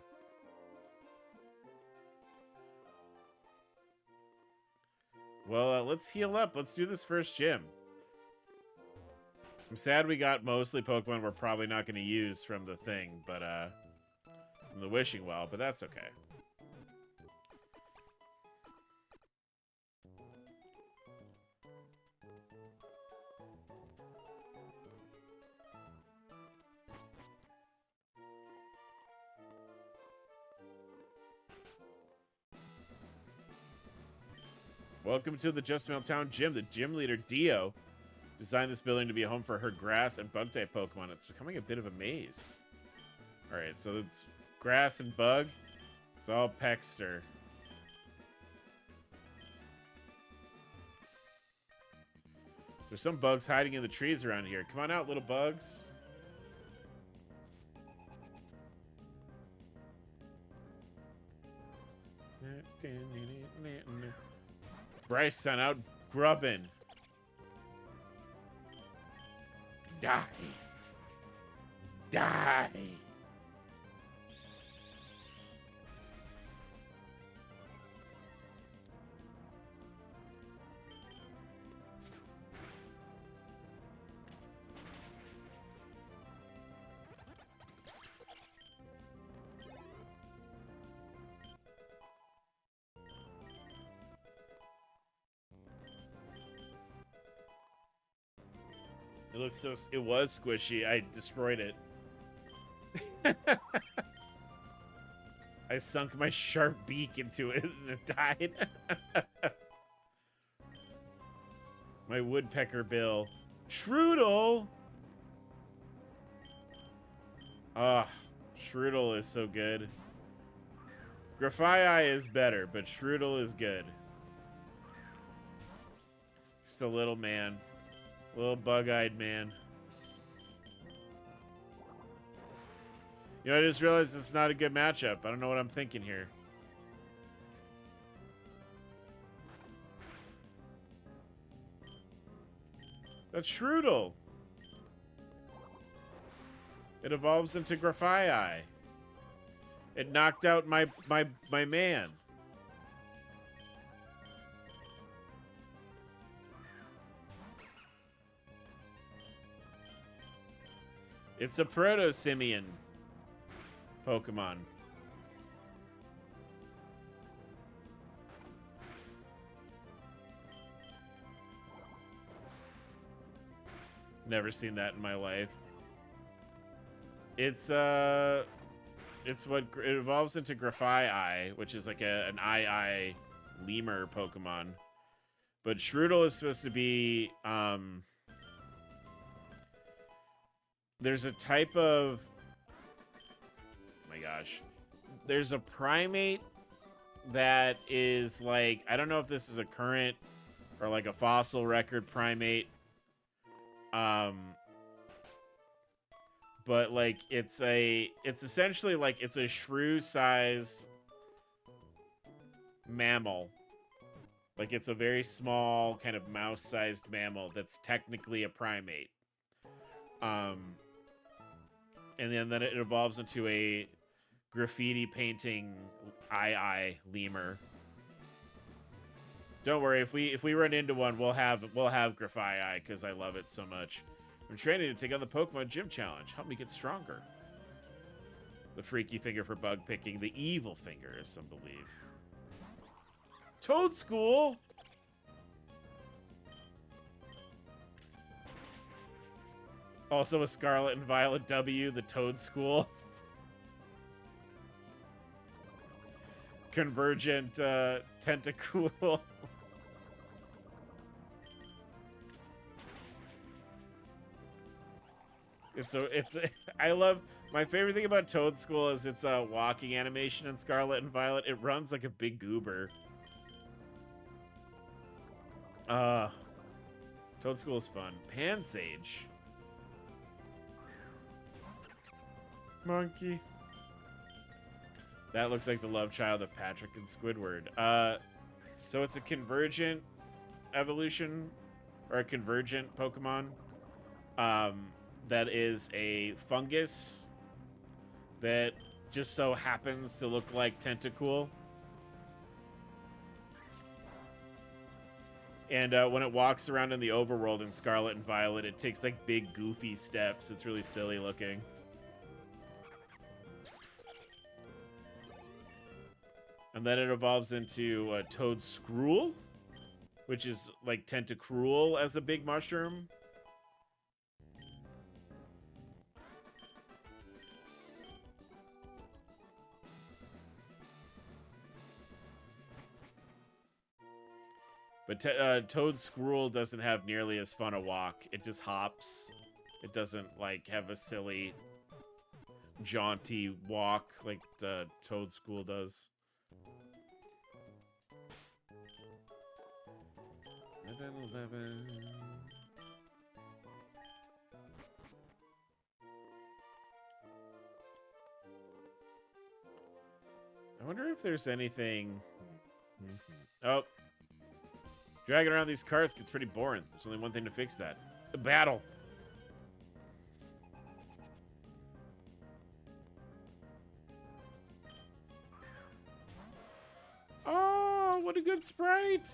Speaker 1: Well, let's heal up. Let's do this first gym. I'm sad we got mostly Pokemon we're probably not going to use from the thing, but, from the Wishing Well, but that's okay. Welcome to the Just Mail Town Gym. The gym leader, Dio, designed this building to be a home for her grass and bug type Pokemon. It's becoming a bit of a maze. Alright, so it's grass and bug. It's all Peckster. There's some bugs hiding in the trees around here. Come on out, little bugs. Bryce son out grubbing. Die. Die. It looks so... It was squishy. I destroyed it. I sunk my sharp beak into it and it died. My woodpecker bill. Shroodle! Ah, Shroodle is so good. Grafaiai is better, but Shroodle is good. Just a little man. Little bug-eyed man. You know, I just realized it's not a good matchup. I don't know what I'm thinking here. That's Shroodle. It evolves into Grafai. It knocked out my man. It's a Proto-Simian Pokemon. Never seen that in my life. It's what it evolves into Grafai, which is like an II lemur Pokemon. But Shroodle is supposed to be there's a type of, oh my gosh, there's a primate that is like, I don't know if this is a current or like a fossil record primate. But like it's essentially like it's a shrew-sized mammal. Like it's a very small kind of mouse-sized mammal that's technically a primate. And then it evolves into a graffiti painting II lemur. Don't worry, if we run into one, we'll have Grafai because I love it so much. I'm training to take on the Pokemon Gym Challenge. Help me get stronger. The freaky finger for bug picking. The evil finger, as some believe. Toad School! Also a Scarlet and Violet W, the Toad School. Convergent Tentacool. I love, my favorite thing about Toad School is its walking animation in Scarlet and Violet. It runs like a big goober. Toad School is fun. Pansage. Monkey. That looks like the love child of Patrick and Squidward. So it's a convergent evolution, or a convergent Pokemon. That is a fungus that just so happens to look like Tentacool. And when it walks around in the overworld in Scarlet and Violet, it takes like big goofy steps. It's really silly looking. And then it evolves into Toad Scrool, which is like Tentacruel as a big mushroom. But Toad Scrool doesn't have nearly as fun a walk. It just hops. It doesn't like have a silly, jaunty walk like Toad School does. I wonder if there's anything. Oh. Dragging around these carts gets pretty boring. There's only one thing to fix that. A battle. Oh, what a good sprite.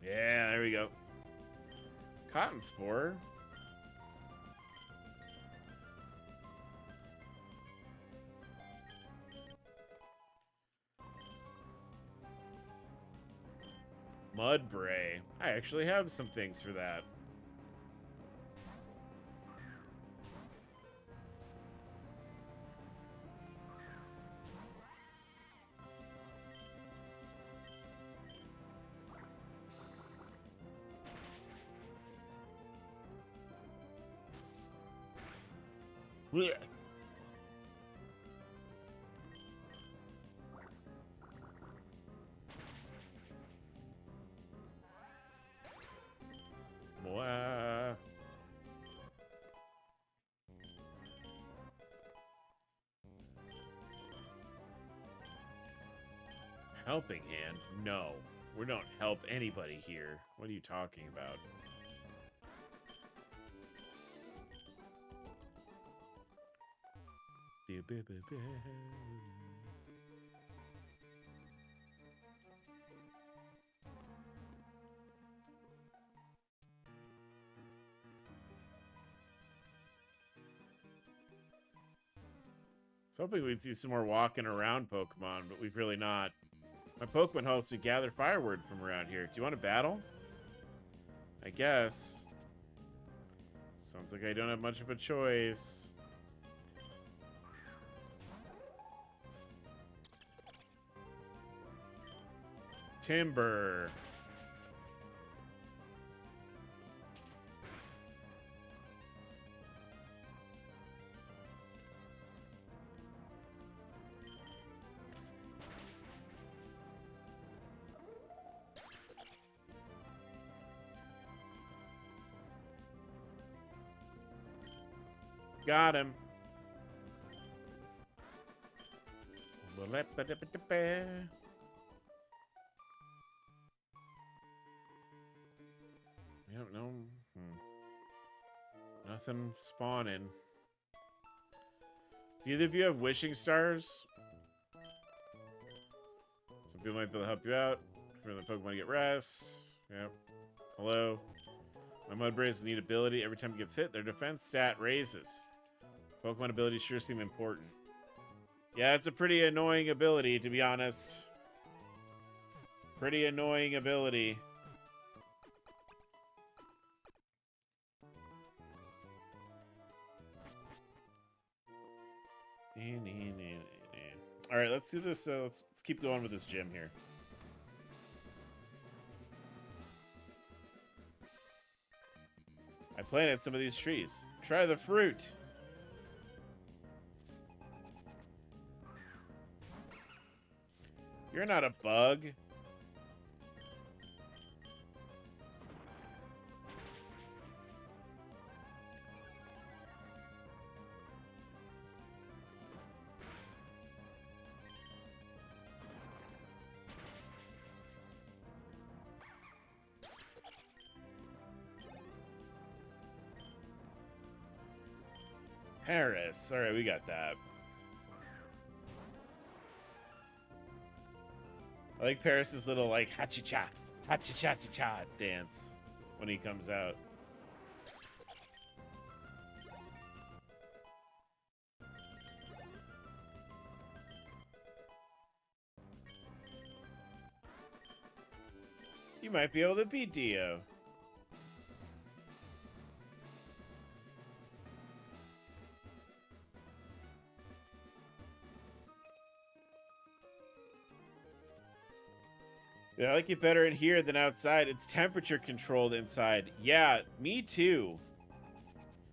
Speaker 1: Yeah, there we go. Cotton Spore. Mudbray. I actually have some things for that.
Speaker 2: Blech.
Speaker 1: Mwah. Helping hand? No. We don't help anybody here. What are you talking about? I was hoping we'd see some more walking around Pokemon, but we've really not. My Pokemon helps me gather firewood from around here. Do you want to battle? I guess. Sounds like I don't have much of a choice. Timber. Got him. Yep, no. Nothing spawning. Do either of you have wishing stars? Some people might be able to help you out. For the Pokemon to get rest. Yep. Hello. My Mudbraves need ability. Every time it gets hit, their defense stat raises. Pokemon abilities sure seem important. Yeah, it's a pretty annoying ability, to be honest. Pretty annoying ability. All right, let's do this. Let's keep going with this gym here. I planted some of these trees. Try the fruit. You're not a bug. Paris. All right, we got that. I like Paris's little, like, ha-cha-cha dance when he comes out. You might be able to beat Dio. Yeah, I like it better in here than outside. It's temperature controlled inside. Yeah, me too.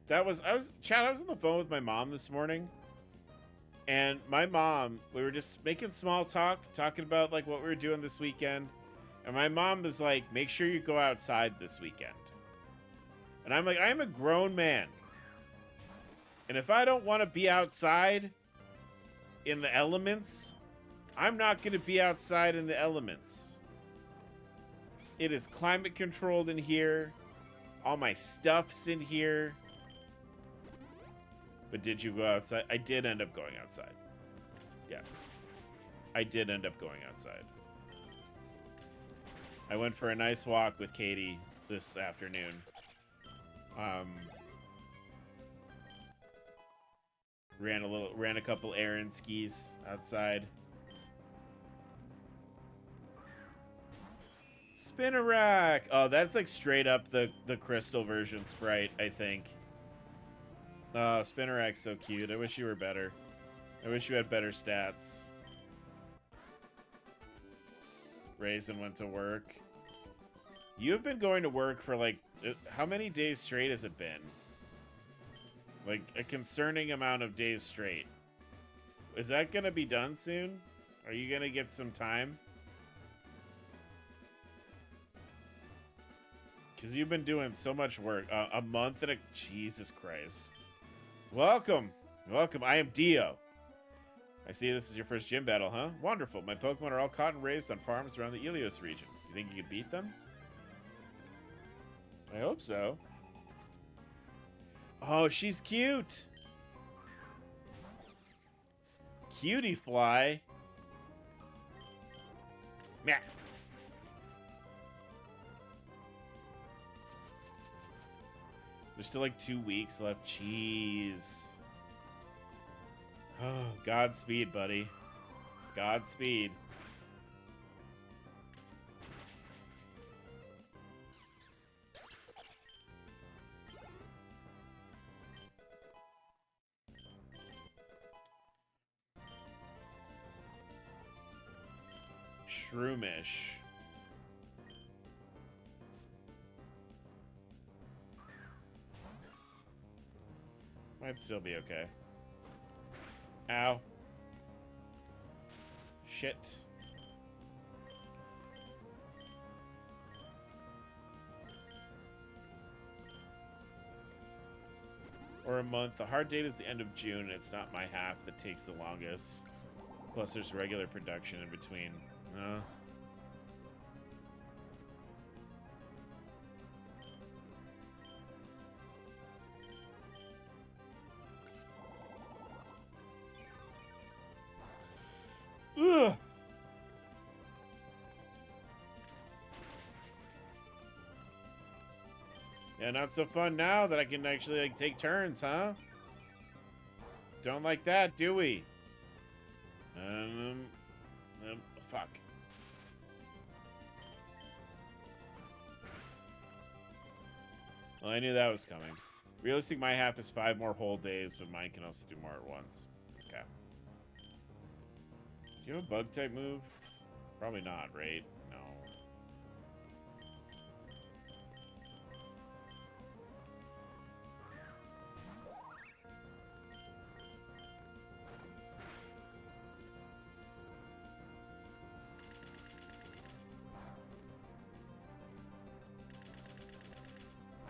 Speaker 1: I was on the phone with my mom this morning. And my mom, we were just making small talk, talking about like what we were doing this weekend. And my mom was like, make sure you go outside this weekend. And I'm like, I'm a grown man. And if I don't want to be outside in the elements, I'm not going to be outside in the elements. It is climate controlled in here. All my stuff's in here. But did you go outside? I did end up going outside. Yes. I did end up going outside. I went for a nice walk with Katie this afternoon. Ran a couple errand skis outside. Spinnerack! Oh, that's like straight up the crystal version sprite, I think. Oh, Spinnerack's so cute. I wish you were better. I wish you had better stats. Raisin went to work. You have been going to work for like, how many days straight has it been? Like, a concerning amount of days straight. Is that going to be done soon? Are you going to get some time? Because you've been doing so much work. A month and a... Jesus Christ. Welcome. Welcome. I am Dio. I see this is your first gym battle, huh? Wonderful. My Pokemon are all caught and raised on farms around the Ilios region. You think you could beat them? I hope so. Oh, she's cute. Cutie fly. Meh. There's still like 2 weeks left. Jeez. Oh, Godspeed, buddy. Godspeed. Shroomish. Might still be okay. Ow. Shit. Or a month. The hard date is the end of June, and it's not my half that takes the longest. Plus, there's regular production in between. Ugh. Yeah, not so fun now that I can actually like take turns, huh? Don't like that, do we? Fuck. Well, I knew that was coming. Realistic, my half is 5 more whole days, but mine can also do more at once. Okay. Do you have a bug type move? Probably not, right? No.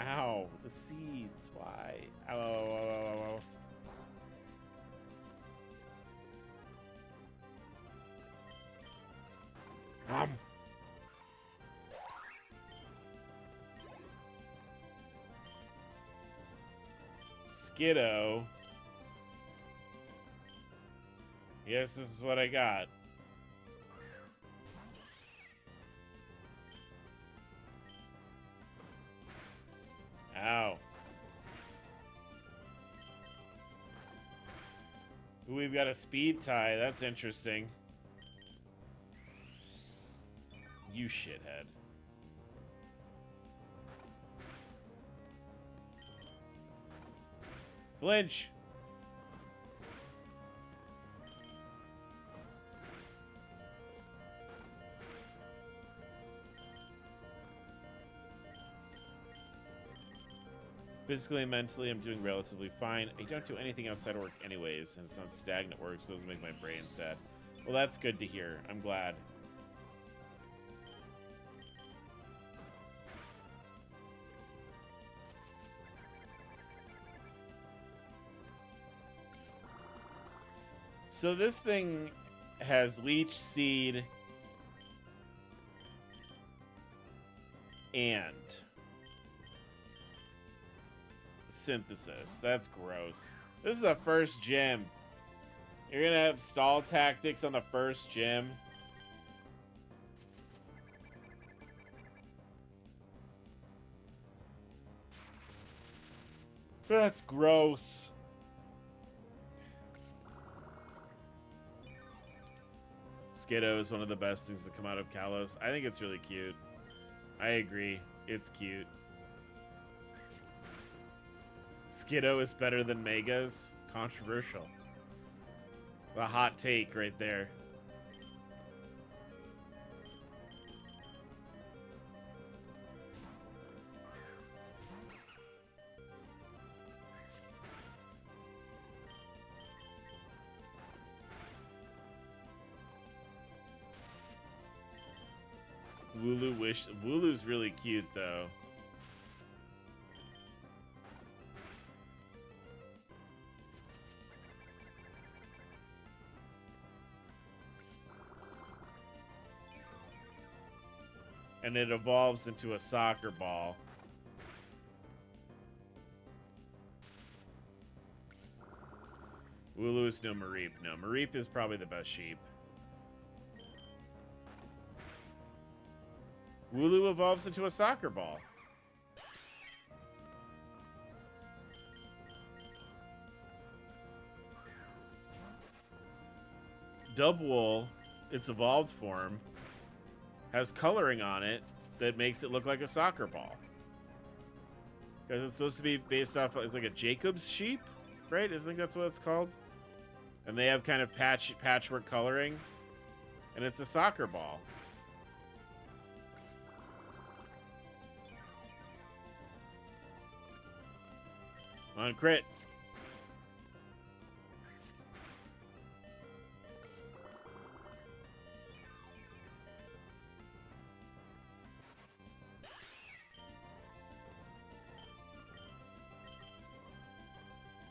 Speaker 1: Ow, the seeds, why? Ow, ow, ow, ow, ow, ow. Skiddo. Yes, this is what I got. Ow. Ooh, we've got a speed tie. That's interesting. You shithead. Flinch. Physically and mentally, I'm doing relatively fine. I don't do anything outside of work anyways, and it's not stagnant work, so it doesn't make my brain sad. Well, that's good to hear. I'm glad. So this thing has Leech Seed and Synthesis. That's gross. This is the first gym. You're gonna have stall tactics on the first gym. That's gross. Skiddo is one of the best things to come out of Kalos. I think it's really cute. I agree. It's cute. Skiddo is better than Megas? Controversial. The hot take right there. Wooloo wish. Wooloo's really cute, though. And it evolves into a soccer ball. Wooloo is no Mareep. No, Mareep is probably the best sheep. Wooloo evolves into a soccer ball. Dubwool, its evolved form, has coloring on it that makes it look like a soccer ball. Because it's supposed to be based off, it's like a Jacob's sheep, right? I think that's what it's called. And they have kind of patchwork coloring. And it's a soccer ball. On crit.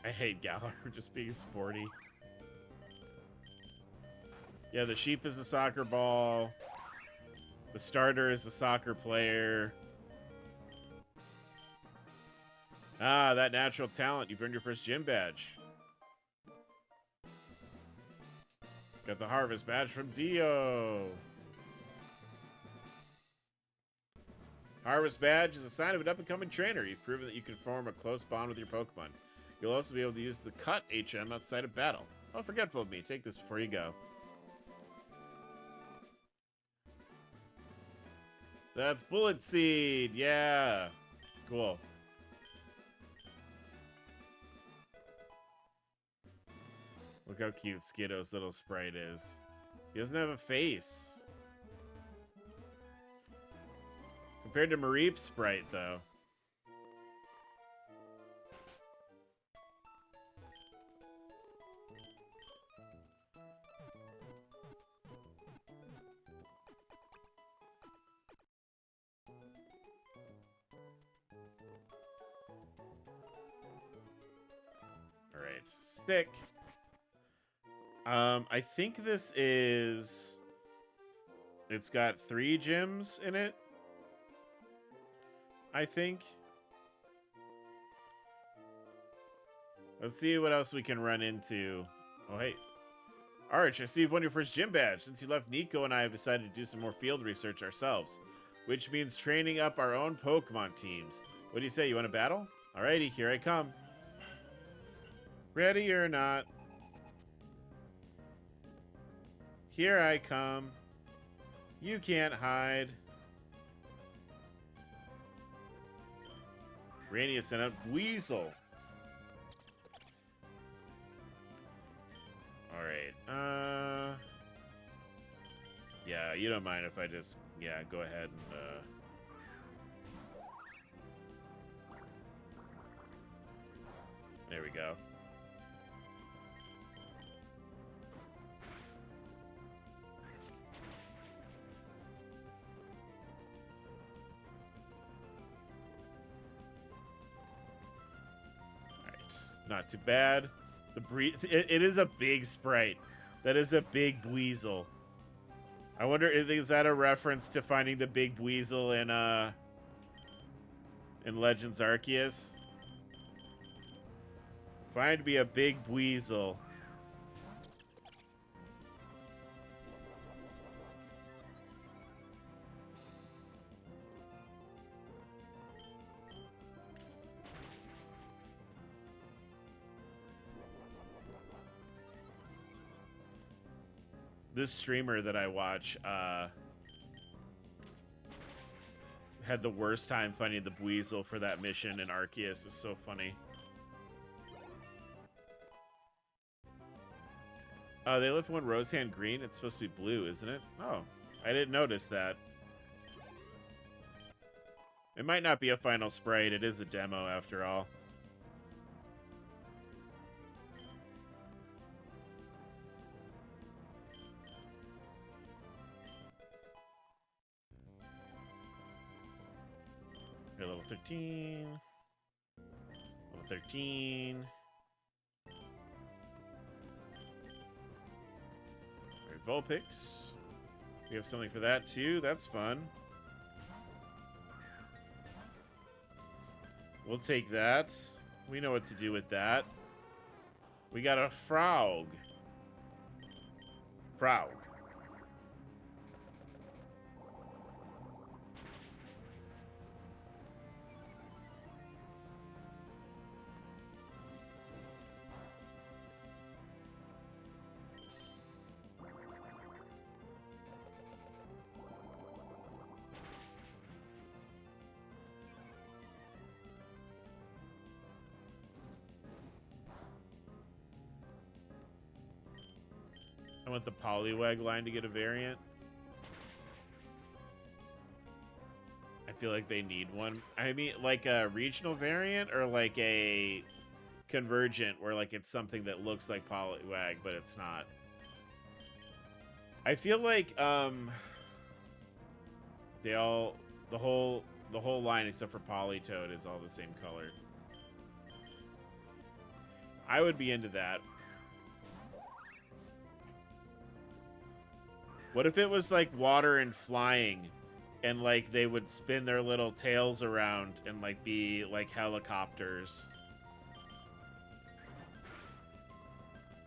Speaker 1: I hate Galar for just being sporty. Yeah, the sheep is a soccer ball. The starter is a soccer player. Ah, that natural talent. You've earned your first gym badge. Got the harvest badge from Dio. Harvest badge is a sign of an up-and-coming trainer. You've proven that you can form a close bond with your Pokemon. You'll also be able to use the cut HM outside of battle. Oh, forgetful of me. Take this before you go. That's Bullet Seed. Yeah. Cool. Look how cute Skiddo's little sprite is. He doesn't have a face. Compared to Mareep's sprite, though. Alright, stick. I think this is... It's got 3 gyms in it. I think. Let's see what else we can run into. Oh, hey. Arch, I see you've won your first gym badge. Since you left, Nico and I have decided to do some more field research ourselves, which means training up our own Pokemon teams. What do you say? You want to battle? Alrighty, here I come. Ready or not. Here I come. You can't hide. Rainy has sent out Weasel. Alright, yeah, you don't mind if I just, yeah, go ahead and, there we go. Not too bad. It is a big sprite. That is a big Weasel. I wonder, is that a reference to finding the big Weasel in Legends Arceus? Find me a big Weasel. This streamer that I watch had the worst time finding the Weasel for that mission in Arceus. It was so funny. Oh, they left one Rosehand green. It's supposed to be blue, isn't it? Oh, I didn't notice that. It might not be a final sprite. It is a demo after all. 13. Level 13. Alright, Vulpix. We have something for that too. That's fun. We'll take that. We know what to do with that. We got a Frog. Frog. I want the Poliwag line to get a variant. I feel like they need one. I mean, like a regional variant or like a convergent where like it's something that looks like Poliwag, but it's not. I feel like the whole line except for Politoed is all the same color. I would be into that. What if it was like water and flying and like they would spin their little tails around and like be like helicopters?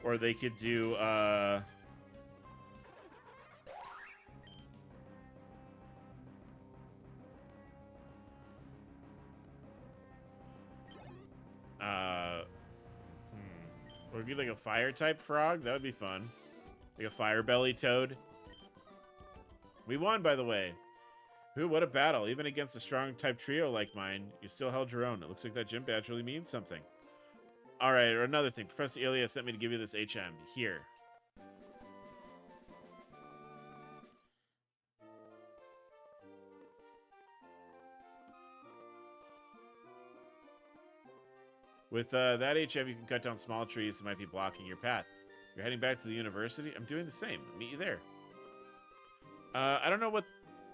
Speaker 1: Or they could do or it'd be like a fire type frog. That would be fun. Like a fire belly toad. We won, by the way. Ooh, what a battle. Even against a strong type trio like mine, you still held your own. It looks like that gym badge really means something. All right, or another thing. Professor Ilya sent me to give you this HM. Here. With that HM, you can cut down small trees that might be blocking your path. You're heading back to the university? I'm doing the same. I'll meet you there. I don't know what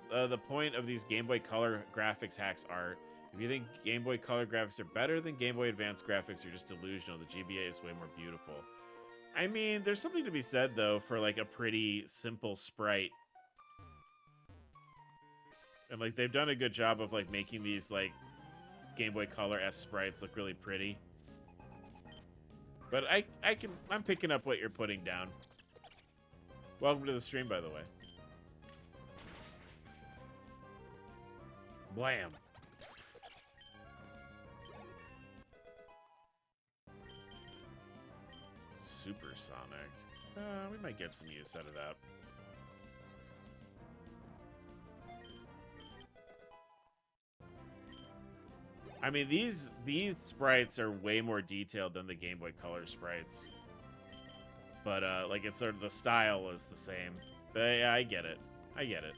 Speaker 1: the point of these Game Boy Color graphics hacks are. If you think Game Boy Color graphics are better than Game Boy Advance graphics, you're just delusional. The GBA is way more beautiful. I mean, there's something to be said, though, for, like, a pretty simple sprite. And, like, they've done a good job of, like, making these, like, Game Boy Color-esque sprites look really pretty. But I'm picking up what you're putting down. Welcome to the stream, by the way. Blam. Supersonic. We might get some use out of that. I mean, these sprites are way more detailed than the Game Boy Color sprites. But, like, it's sort of the style is the same. But, yeah, I get it. I get it.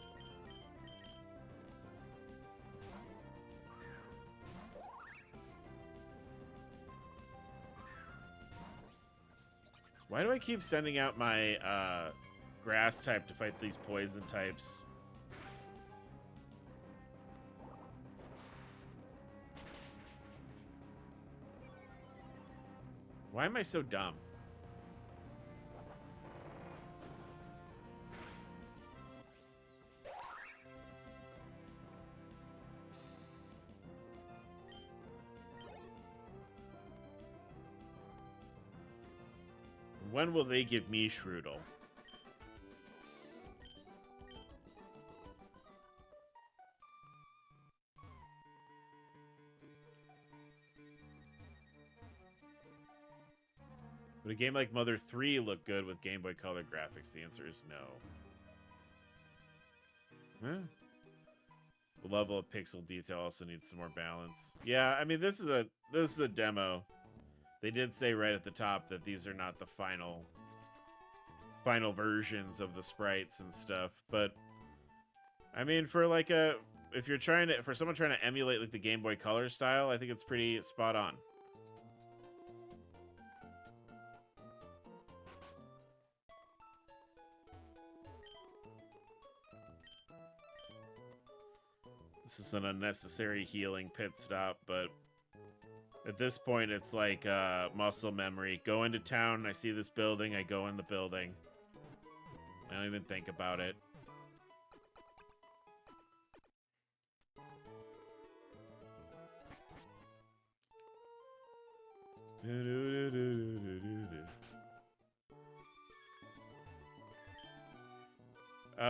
Speaker 1: Why do I keep sending out my grass type to fight these poison types? Why am I so dumb? When will they give me Shroodle? Would a game like Mother 3 look good with Game Boy Color graphics? The answer is no. The level of pixel detail also needs some more balance. Yeah, I mean this is a demo. They did say right at the top that these are not the final versions of the sprites and stuff, but I mean for like if you're trying to for someone trying to emulate like the Game Boy Color style, I think it's pretty spot on. This is an unnecessary healing pit stop, but at this point, it's like muscle memory. Go into town, I see this building, I go in the building. I don't even think about it.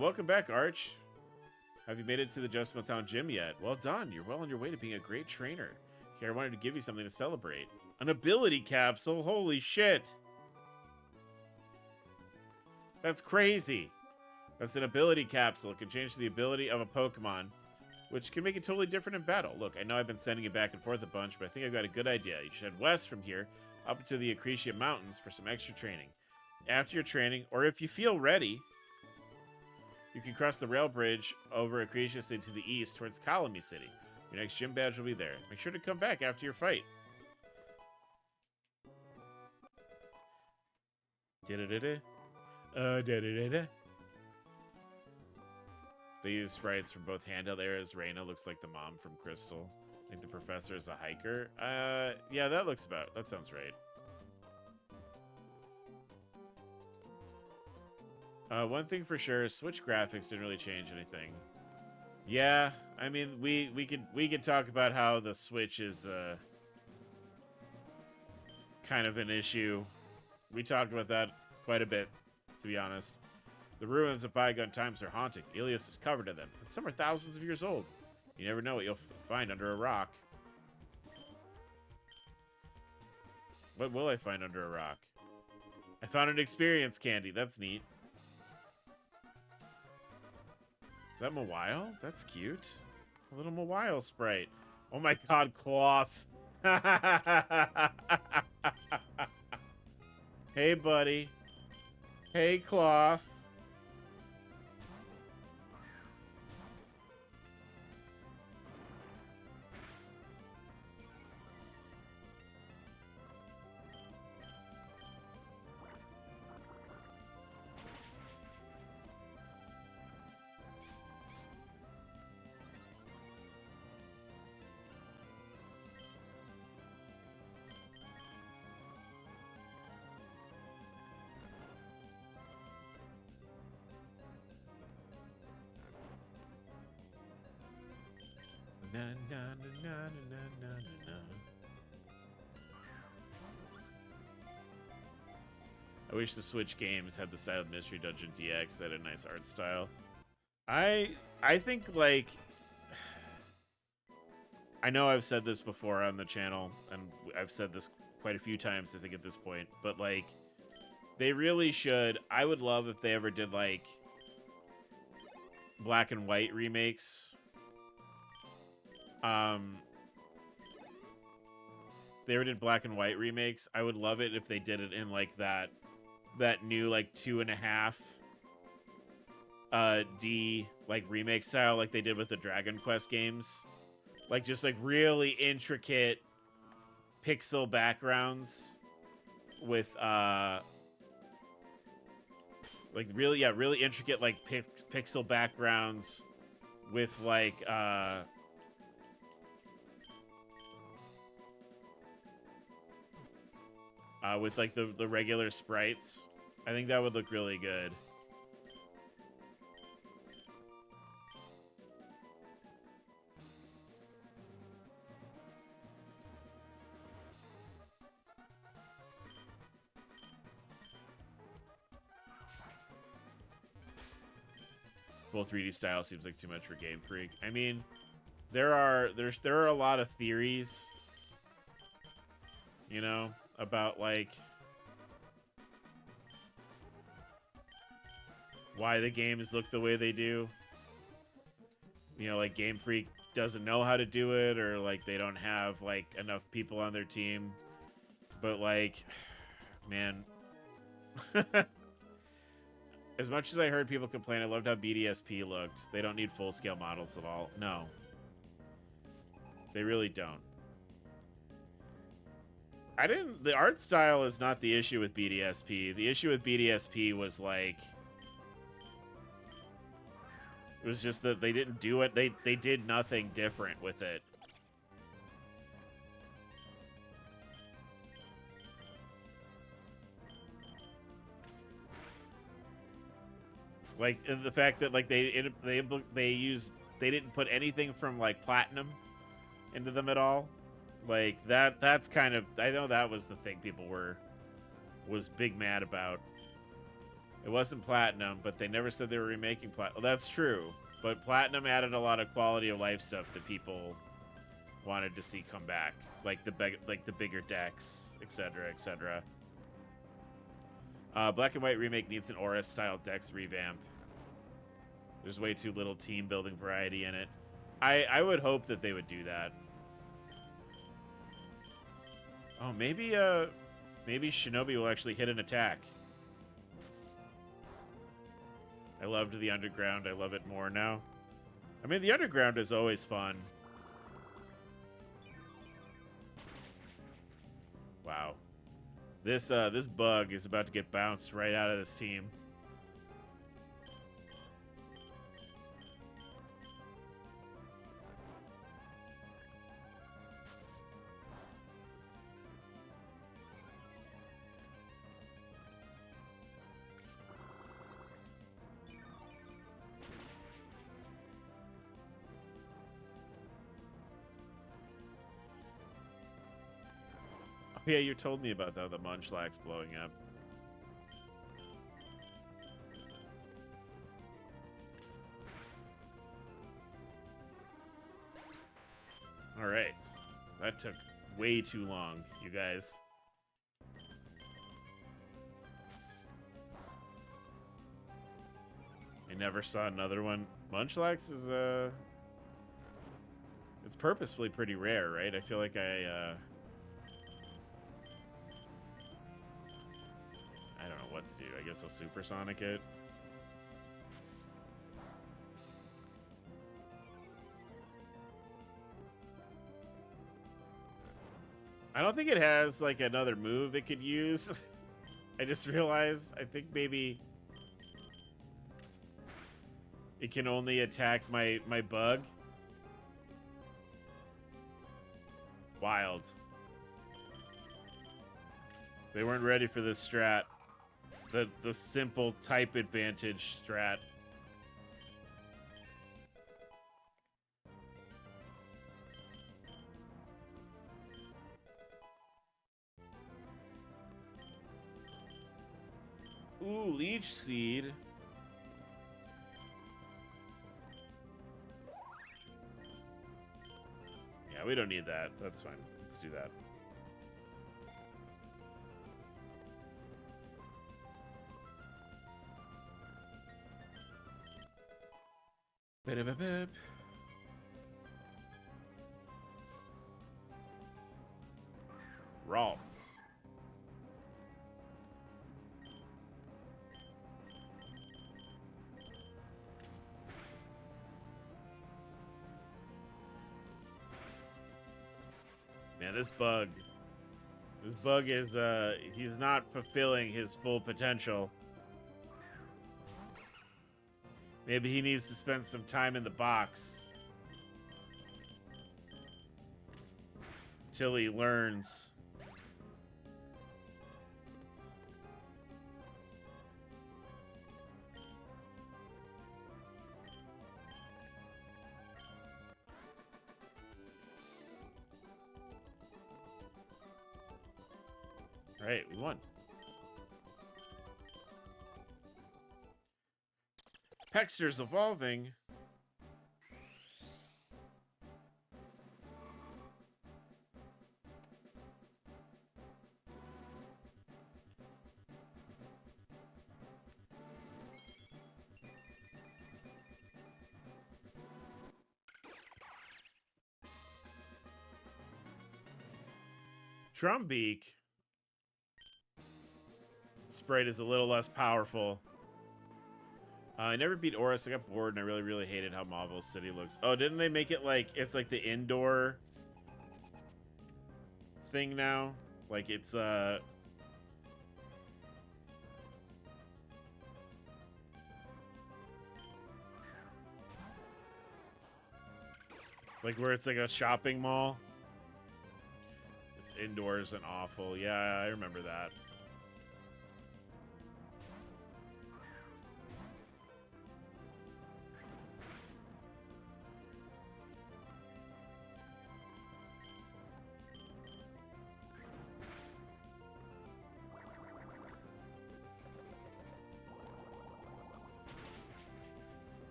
Speaker 1: Welcome back, Arch. Have you made it to the Just Town gym yet? Well done. You're well on your way to being a great trainer. Here, I wanted to give you something to celebrate. An ability capsule? Holy shit. That's crazy. That's an ability capsule. It can change the ability of a Pokemon, which can make it totally different in battle. Look, I know I've been sending you back and forth a bunch, but I think I've got a good idea. You should head west from here, up to the Acacia Mountains for some extra training. After your training, or if you feel ready, you can cross the rail bridge over Acacia City to the east towards Colony City. Your next gym badge will be there. Make sure to come back after your fight. Da-da-da-da. Da-da-da-da. They use sprites from both handheld eras. Reina looks like the mom from Crystal. I think the professor is a hiker. Yeah, that sounds right. One thing for sure, Switch graphics didn't really change anything. Yeah, I mean, we could talk about how the Switch is kind of an issue. We talked about that quite a bit, to be honest. The ruins of bygone times are haunting. Ilios is covered in them, and some are thousands of years old. You never know what you'll find under a rock. What will I find under a rock? I found an experience candy. That's neat. Is that Mawile? That's cute. A little Mawile sprite. Oh my god, Cloth. Hey, buddy. Hey, Cloth. Na, na, na, na, na, na, na. I wish the Switch games had the style of Mystery Dungeon DX that had a nice art style. I think, like, I know I've said this before on the channel, and I've said this quite a few times, I think, at this point, but, like, they really should. I would love if they ever did, like, black and white remakes. They ever did black and white remakes. I would love it if they did it in like that new like 2.5 D like remake style like they did with the Dragon Quest games. Like just like really intricate pixel backgrounds with like really intricate like pixel backgrounds with like with like the regular sprites. I think that would look really good. Full 3D style seems like too much for Game Freak. I mean, there are a lot of theories, you know, about like why the games look the way they do. You know, like Game Freak doesn't know how to do it, or like they don't have like enough people on their team. But like, man, as much as I heard people complain, I loved how BDSP looked. They don't need full-scale models at all. No, they really don't. The art style is not the issue with BDSP. The issue with BDSP was like It was just that they didn't do it. They did nothing different with it. Like the fact that like they didn't put anything from like platinum into them at all. Like that's kind of, I know that was the thing people was big mad about. It wasn't platinum, but they never said they were remaking platinum. Well, that's true, but platinum added a lot of quality of life stuff that people wanted to see come back, like the bigger decks, etc., etc. Black and White remake needs an Aura style decks revamp. There's way too little team building variety in it. I would hope that they would do that. Oh, maybe Shinobi will actually hit an attack. I loved the Underground. I love it more now. I mean, the Underground is always fun. Wow. This bug is about to get bounced right out of this team. Yeah, you told me about that, the Munchlax blowing up. All right. That took way too long, you guys. I never saw another one. Munchlax is, it's purposefully pretty rare, right? I feel like I don't know what to do. I guess I'll supersonic it. I don't think it has like another move it could use. I just realized, I think maybe it can only attack my bug. Wild. They weren't ready for this strat. The simple type advantage strat. Ooh, Leech Seed. Yeah, we don't need that. That's fine. Let's do that. Bip-a-bip-bip. Ralts. Man, this bug is, he's not fulfilling his full potential. Maybe he needs to spend some time in the box. Till he learns. All right, we won. Hexter's evolving. Drumbeak. Sprite is a little less powerful. I never beat Oris. I got bored and I really, really hated how Marvel City looks. Oh, didn't they make it like it's like the indoor thing now? Like it's Like where it's like a shopping mall. It's indoors and awful. Yeah, I remember that.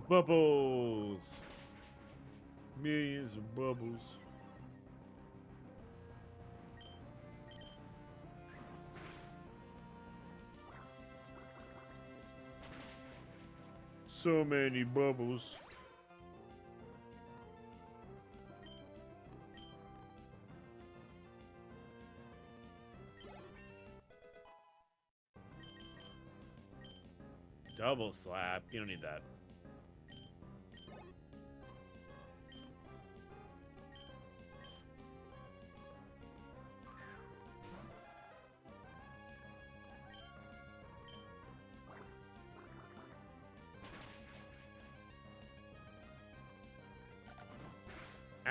Speaker 1: Bubbles. Millions of bubbles. So many bubbles. Double slap. You don't need that.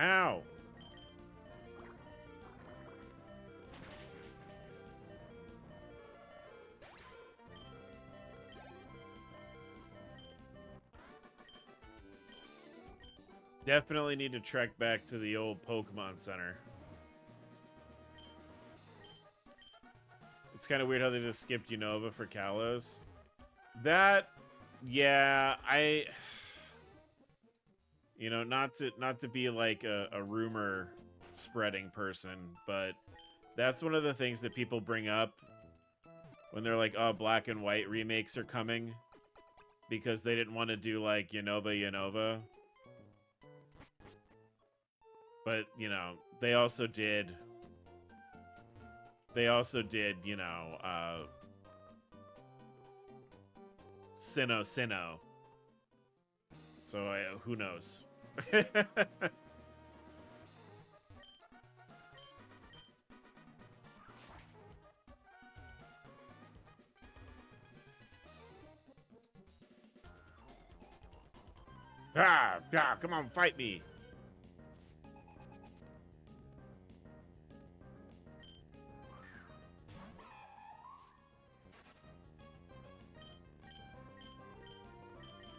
Speaker 1: Ow. Definitely need to trek back to the old Pokemon Center. It's kind of weird how they just skipped Unova for Kalos. That, yeah, you know, not to be like a rumor spreading person, but that's one of the things that people bring up when they're like, oh, Black and White remakes are coming, because they didn't want to do like Unova. But, you know, they also did, you know, Sinnoh. So, who knows? Come on, fight me.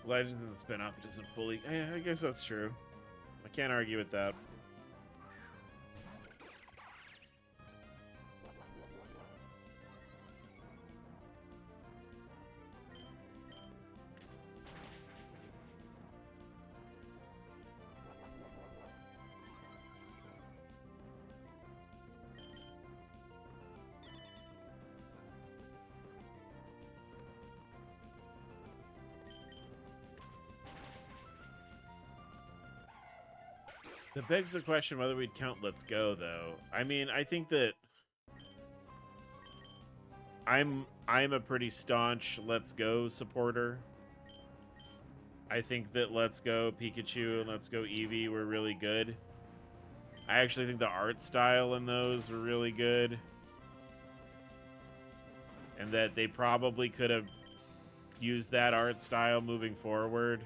Speaker 1: Legends and the spin-off, it doesn't fully... I guess that's true. I can't argue with that. That begs the question whether we'd count Let's Go, though. I mean, I think that I'm a pretty staunch Let's Go supporter. I think that Let's Go Pikachu and Let's Go Eevee were really good. I actually think the art style in those were really good. And that they probably could have used that art style moving forward.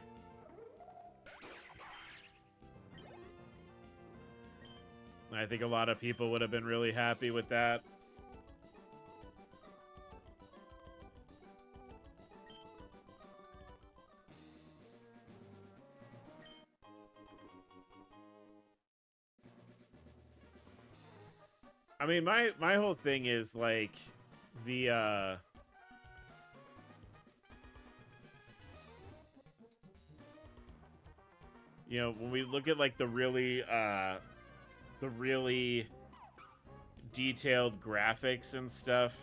Speaker 1: I think a lot of people would have been really happy with that. I mean, my whole thing is like the you know, when we look at like the really detailed graphics and stuff,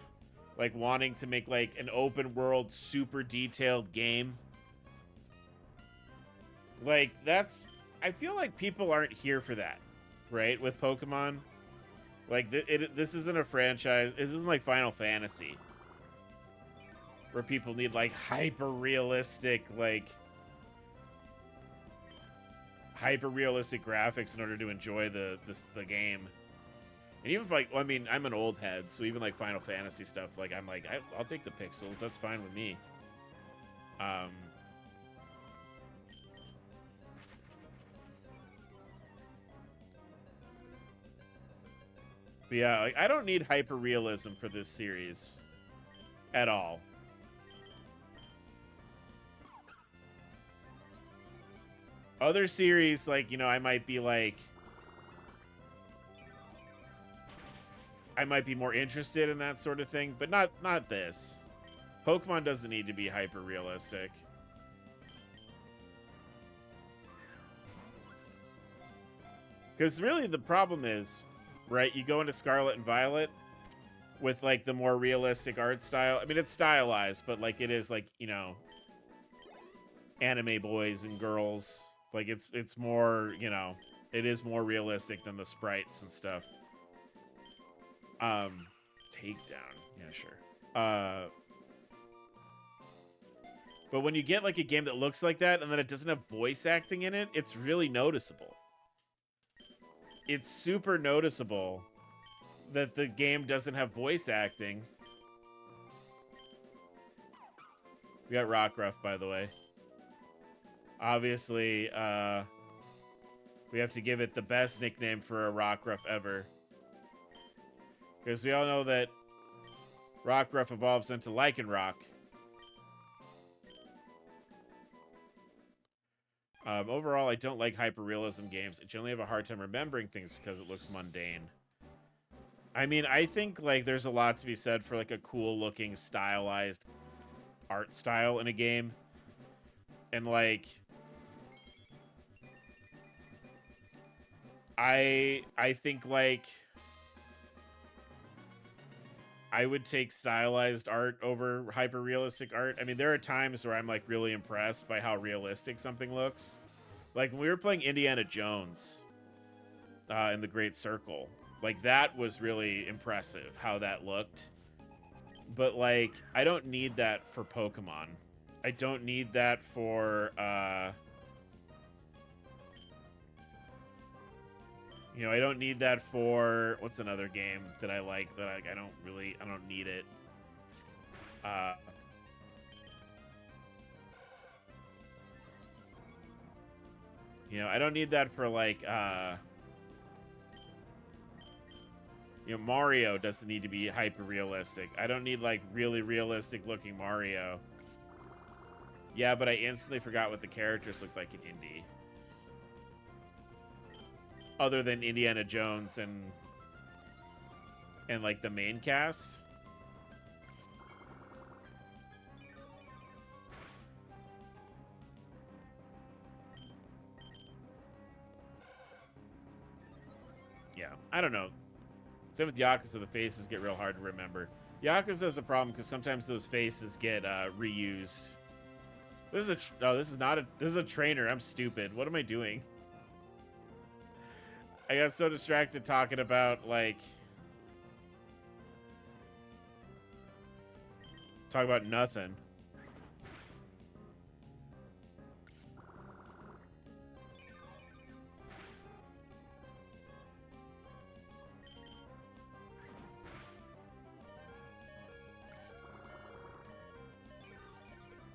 Speaker 1: like wanting to make like an open world super detailed game, like that's, I feel like people aren't here for that, right? With Pokemon, like this isn't a franchise, this isn't like Final Fantasy where people need like hyper realistic graphics in order to enjoy the game. And even if, like, well, I mean, I'm an old head, so even, like, Final Fantasy stuff, like, I'm like, I'll take the pixels. That's fine with me. But yeah, like, I don't need hyper-realism for this series. At all. Other series, like, you know, I might be more interested in that sort of thing, but not this. Pokemon doesn't need to be hyper realistic. Because really the problem is, right, you go into Scarlet and Violet with, like, the more realistic art style. I mean, it's stylized, but, like, it is, like, you know, anime boys and girls. Like, it's more, you know, it is more realistic than the sprites and stuff. Takedown. Yeah, sure. But when you get, like, a game that looks like that and then it doesn't have voice acting in it, it's really noticeable. It's super noticeable that the game doesn't have voice acting. We got Rockruff, by the way. Obviously, we have to give it the best nickname for a Rockruff ever. Because we all know that Rockruff evolves into Lycanroc. Overall, I don't like hyper-realism games. I generally have a hard time remembering things because it looks mundane. I mean, I think, like, there's a lot to be said for, like, a cool-looking, stylized art style in a game. And, like, I think, like, I would take stylized art over hyper-realistic art. I mean, there are times where I'm, like, really impressed by how realistic something looks. Like, when we were playing Indiana Jones in the Great Circle, like, that was really impressive, how that looked. But, like, I don't need that for Pokemon. I don't need that for, you know, I don't need that for, what's another game that I like that I don't need it. You know, I don't need that for, like, you know, Mario doesn't need to be hyper-realistic. I don't need, like, really realistic-looking Mario. Yeah, but I instantly forgot what the characters looked like in Indy. Other than Indiana Jones and like, the main cast. Yeah, I don't know. Same with Yakuza, the faces get real hard to remember. Yakuza is a problem because sometimes those faces get reused. This is a trainer. I'm stupid. What am I doing? I got so distracted talking about, like, talk about nothing.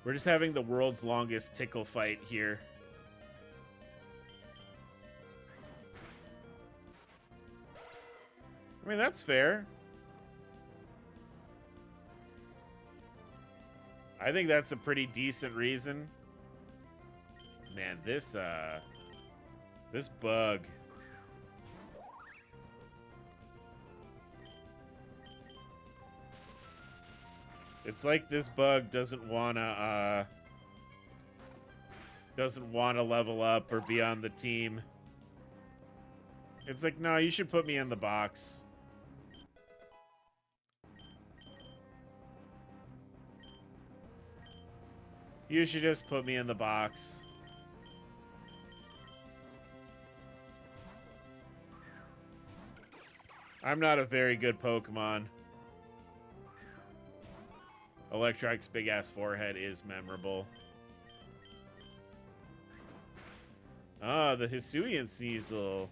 Speaker 1: We're just having the world's longest tickle fight here. I mean, that's fair. I think that's a pretty decent reason. Man, this bug. It's like this bug doesn't wanna level up or be on the team. It's like, no, you should put me in the box. You should just put me in the box. I'm not a very good Pokemon. Electrike's big-ass forehead is memorable. Ah, the Hisuian Sneasel.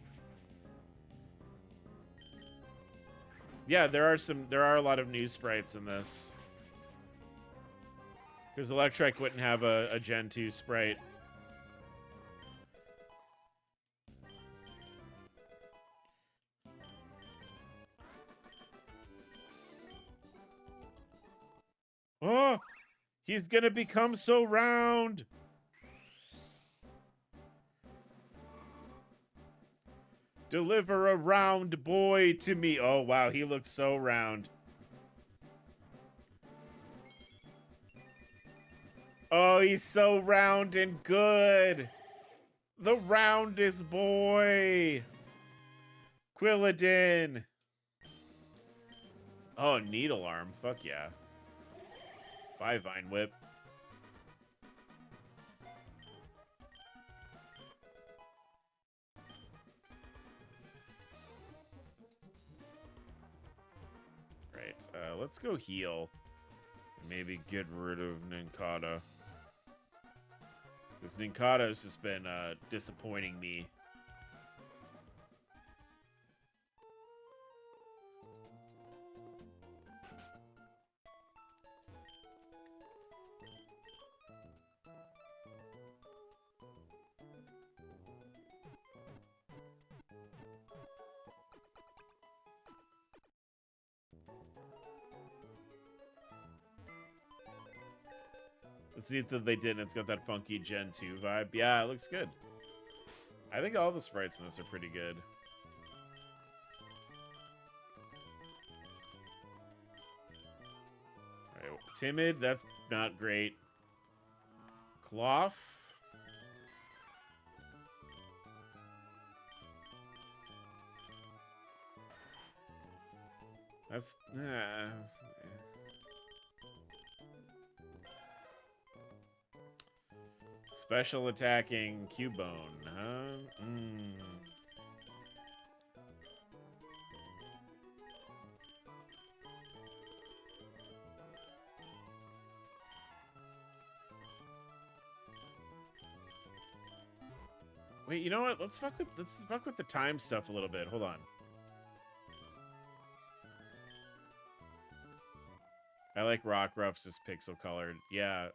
Speaker 1: Yeah, there are a lot of new sprites in this. Because Electrike wouldn't have a Gen 2 sprite. Oh, he's gonna become so round. Deliver a round boy to me. Oh, wow, he looks so round. Oh, he's so round and good. The roundest boy. Quilladin. Oh, Needle Arm. Fuck yeah. Bye, Vine Whip. Right, let's go heal. Maybe get rid of Ninkata. Because Ninkata's just been disappointing me. Let's see if they didn't. It's got that funky Gen 2 vibe. Yeah, it looks good. I think all the sprites in this are pretty good. All right, Timid, that's not great. Cloth. That's... Special attacking Cubone, huh? Wait, you know what? Let's fuck with the time stuff a little bit. Hold on. I like Rockruff's just pixel colored. Yeah.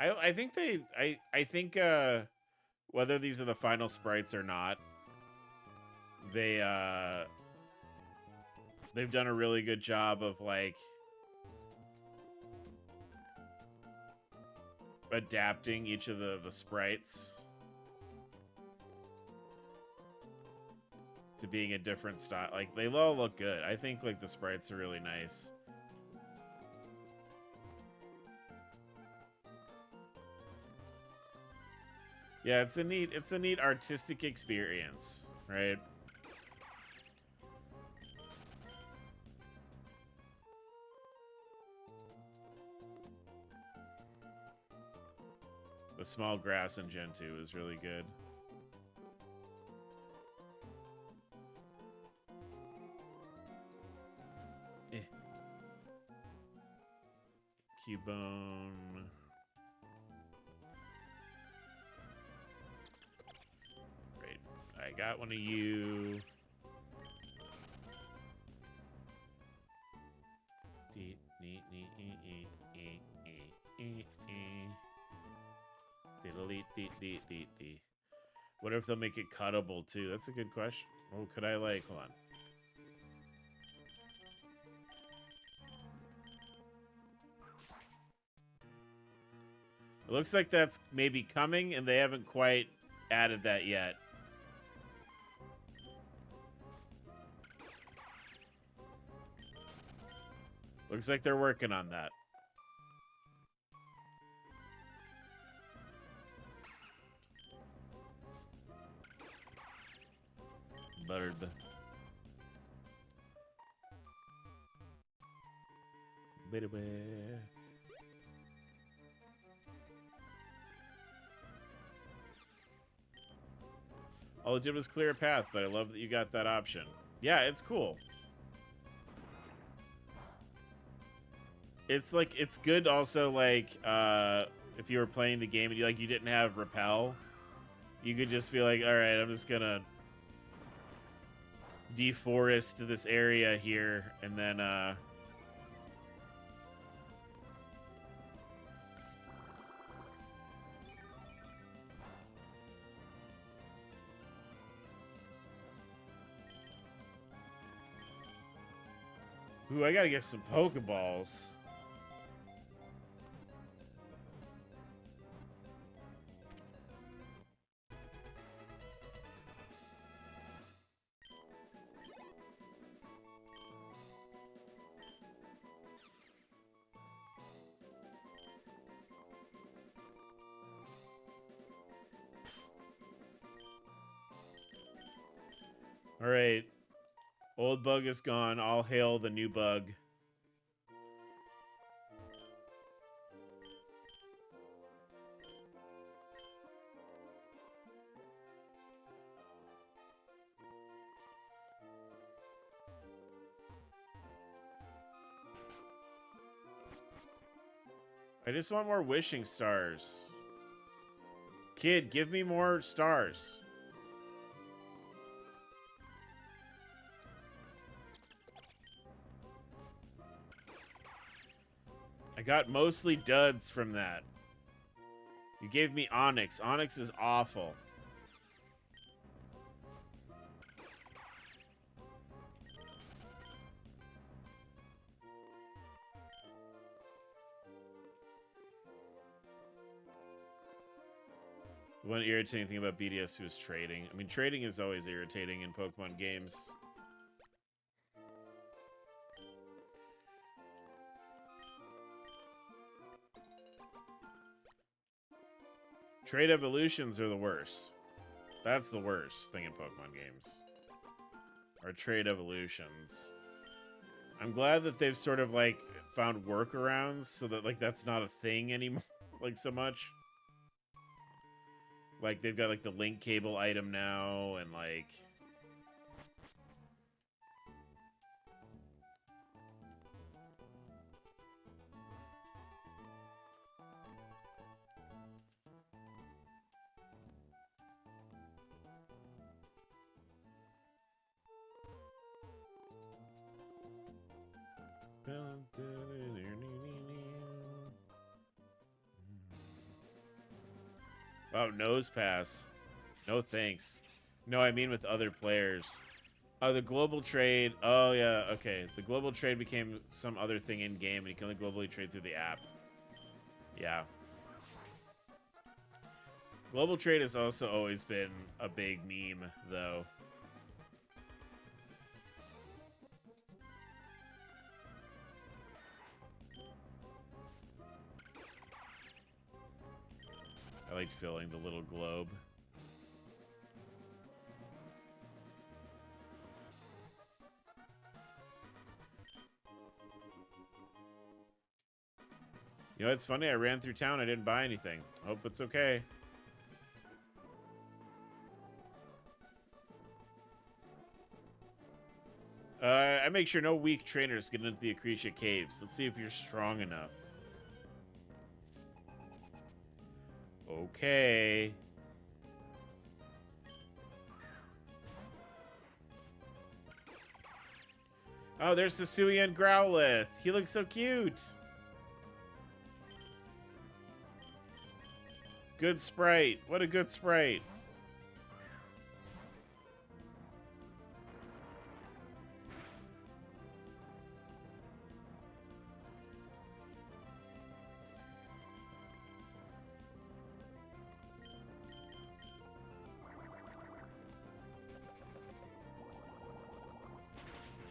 Speaker 1: I think I think whether these are the final sprites or not, they've done a really good job of like adapting each of the sprites to being a different style. Like they all look good. I think like the sprites are really nice. Yeah, it's a neat artistic experience, right? The small grass in Gen 2 is really good. Cubone. I got one of you. What if they'll make it cuttable too? That's a good question. Oh, could I like, hold on. It looks like that's maybe coming and they haven't quite added that yet. Looks like they're working on that. Bird. All it did was clear a path, but I love that you got that option. Yeah, it's cool. It's like, it's good also, like, if you were playing the game and you didn't have repel, you could just be like, all right, I'm just gonna deforest this area here, and then ooh, I gotta get some Pokeballs. All right. Old bug is gone. All hail the new bug. I just want more wishing stars. Kid, give me more stars. I got mostly duds from that. You gave me Onyx. Onyx is awful. The one irritating thing about BDS2 is trading. I mean, trading is always irritating in Pokemon games. Trade evolutions are the worst. That's the worst thing in Pokemon games. Are trade evolutions. I'm glad that they've sort of like found workarounds so that like that's not a thing anymore, like so much. Like they've got like the link cable item now and like oh, nose pass. No thanks. No, I mean with other players. Oh, the global trade. Oh, yeah, okay. The global trade became some other thing in-game, and you can only globally trade through the app. Yeah. Global trade has also always been a big meme, though. I liked filling the little globe. You know, it's funny. I ran through town. I didn't buy anything. Hope it's okay. I make sure no weak trainers get into the Acacia Caves. Let's see if you're strong enough. Okay. Oh, there's the Suian Growlithe. He looks so cute. Good sprite. What a good sprite.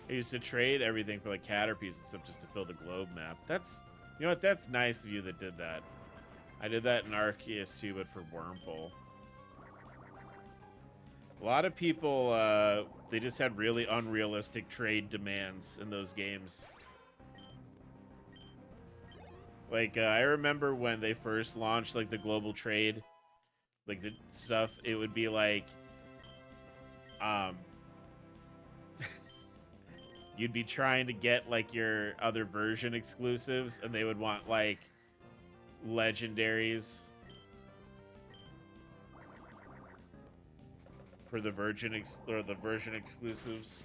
Speaker 1: I used to trade everything for like Caterpies and stuff just to fill the globe map. That's, you know what, that's nice of you that did that. I did that in Arceus too, but for Wurmple. A lot of people, they just had really unrealistic trade demands in those games. Like, I remember when they first launched, like, the global trade, like, the stuff, it would be like, you'd be trying to get, like, your other version exclusives, and they would want, like, legendaries. for the Virgin or the version exclusives.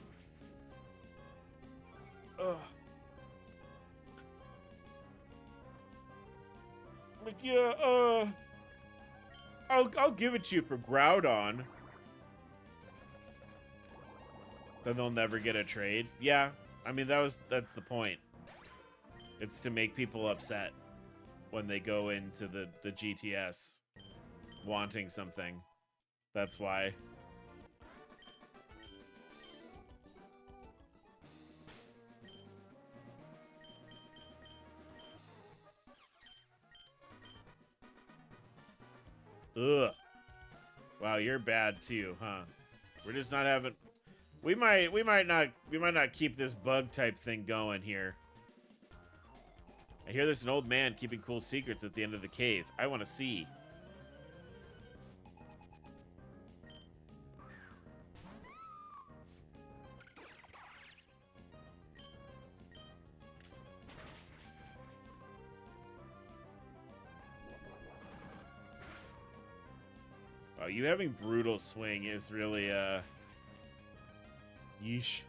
Speaker 1: Ugh. But yeah, I'll give it to you for Groudon. Then they'll never get a trade. Yeah, I mean that's the point. It's to make people upset when they go into the GTS wanting something. That's why. Ugh. Wow, you're bad too, huh? We're just not having. We might not keep this bug type thing going here. I hear there's an old man keeping cool secrets at the end of the cave. I want to see. Oh, you having brutal swing is really yeesh.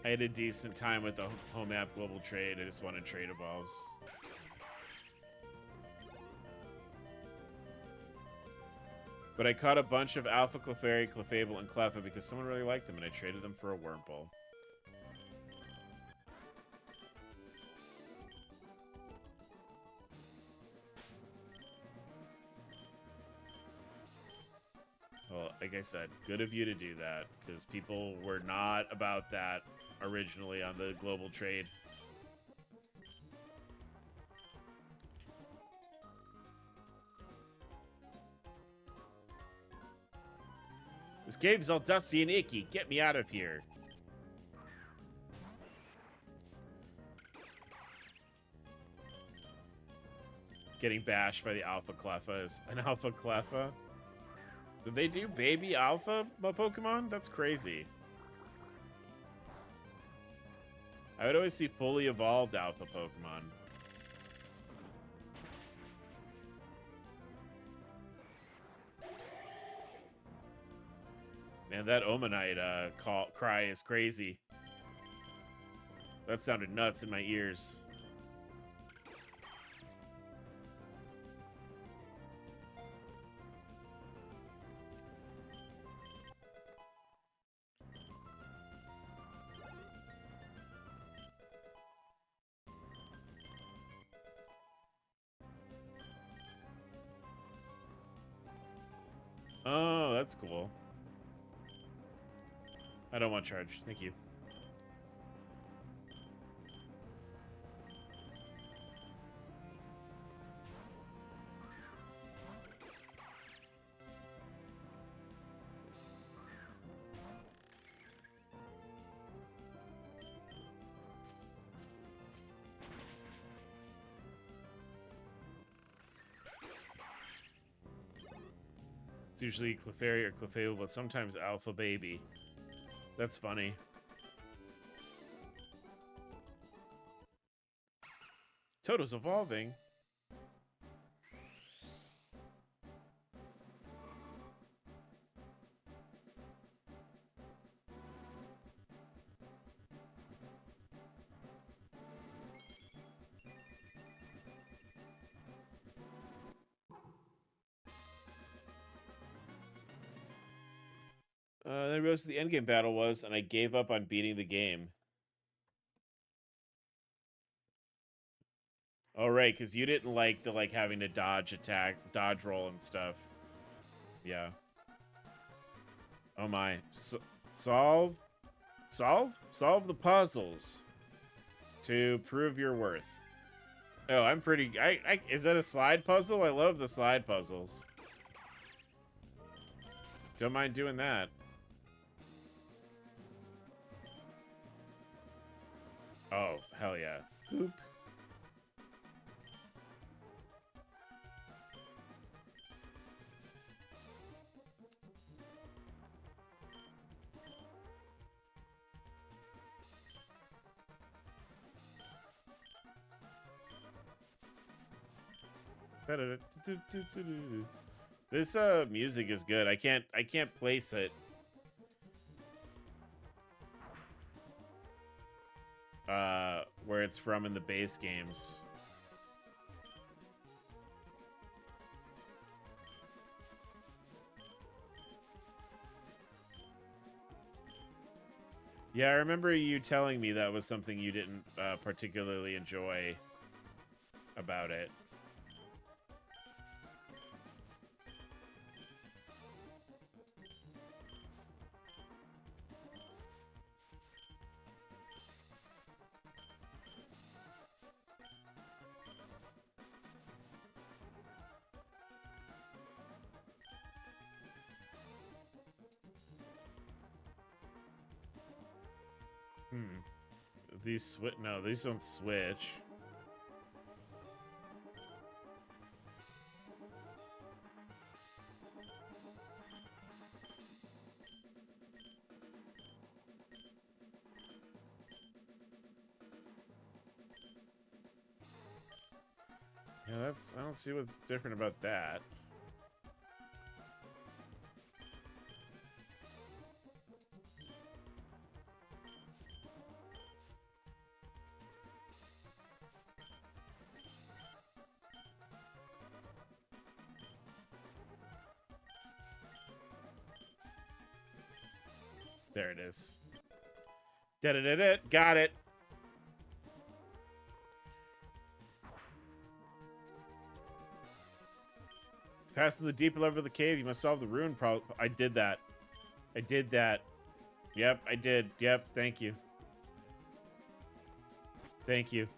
Speaker 1: I had a decent time with the home app global trade. I just wanted trade evolves. But I caught a bunch of Alpha Clefairy, Clefable, and Cleffa because someone really liked them and I traded them for a Wurmple. Well, like I said, good of you to do that because people were not about that originally on the global trade. This cave's all dusty and icky. Get me out of here. Getting bashed by the Alpha Cleffa is an Alpha Cleffa. Did they do baby Alpha Pokemon? That's crazy. I would always see fully evolved Alpha Pokemon. Man, that Omanite cry is crazy. That sounded nuts in my ears. Oh, that's cool. I don't want charge. Thank you. It's usually Clefairy or Clefable, but sometimes Alpha Baby. That's funny. Toto's evolving. Then I realized what the endgame battle was, and I gave up on beating the game. Oh, right, because you didn't like the having to dodge attack, dodge roll and stuff. Yeah. Oh my. Solve the puzzles to prove your worth. Oh, I'm pretty. Is that a slide puzzle? I love the slide puzzles. Don't mind doing that. Oh, hell yeah. Oop. This music is good. I can't place it. Where it's from in the base games. Yeah, I remember you telling me that was something you didn't particularly enjoy about it. These switch? No, these don't switch. Yeah, that's. I don't see what's different about that. There it is. Da-da-da-da. Got it. Passing the deeper level of the cave, you must solve the rune problem. I did that. I did that. Yep, I did. Yep, thank you. Thank you.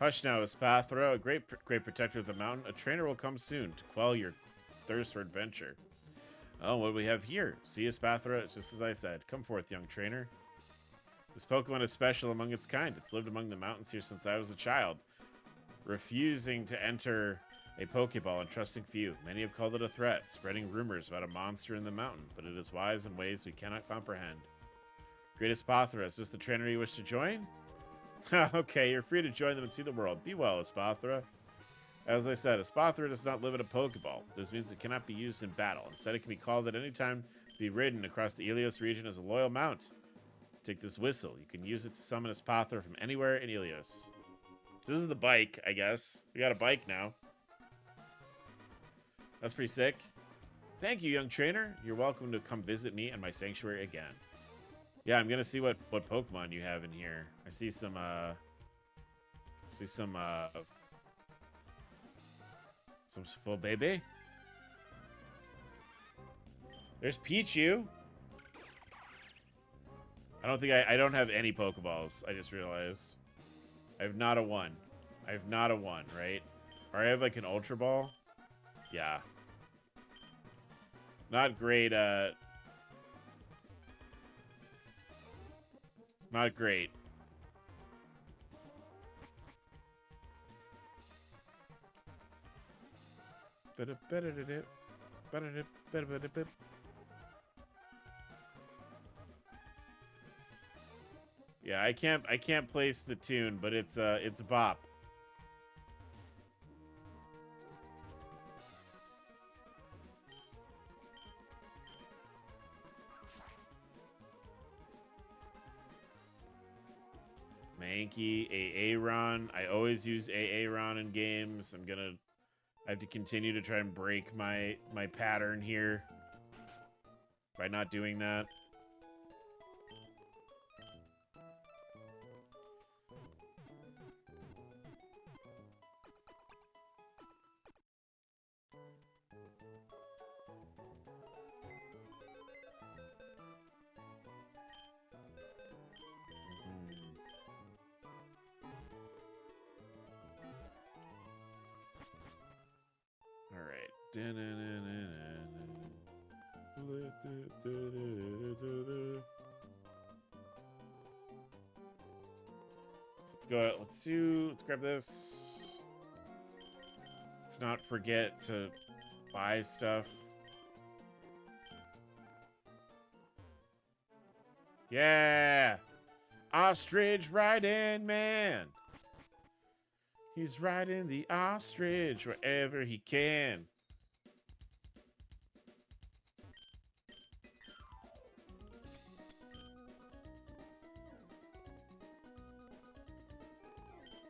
Speaker 1: Hush now, Espathra, a great protector of the mountain. A trainer will come soon to quell your thirst for adventure. Oh, what do we have here? See, Espathra, just as I said. Come forth, young trainer. This Pokemon is special among its kind. It's lived among the mountains here since I was a child, refusing to enter a Pokeball and trusting few. Many have called it a threat, spreading rumors about a monster in the mountain, but it is wise in ways we cannot comprehend. Great Espathra, is this the trainer you wish to join? Okay, you're free to join them and see the world. Be well, Espathra. As I said, Espathra does not live in a Pokeball. This means it cannot be used in battle. Instead, it can be called at any time to be ridden across the Ilios region as a loyal mount. Take this whistle. You can use it to summon Espathra from anywhere in Ilios. So this is the bike, I guess. We got a bike now. That's pretty sick. Thank you, young trainer. You're welcome to come visit me and my sanctuary again. Yeah, I'm gonna see what Pokemon you have in here. I see some full baby. There's Pichu. I don't have any Pokeballs. I just realized. I have not a one. I have not a one, right? Or I have like an Ultra Ball. Yeah. Not great, not great. Yeah, I can't place the tune, but it's a bop. Mankey, Aaron. I always use Aaron in games. I have to continue to try and break my pattern here by not doing that. Let's grab this. Let's not forget to buy stuff. Yeah! Ostrich riding man! He's riding the ostrich wherever he can.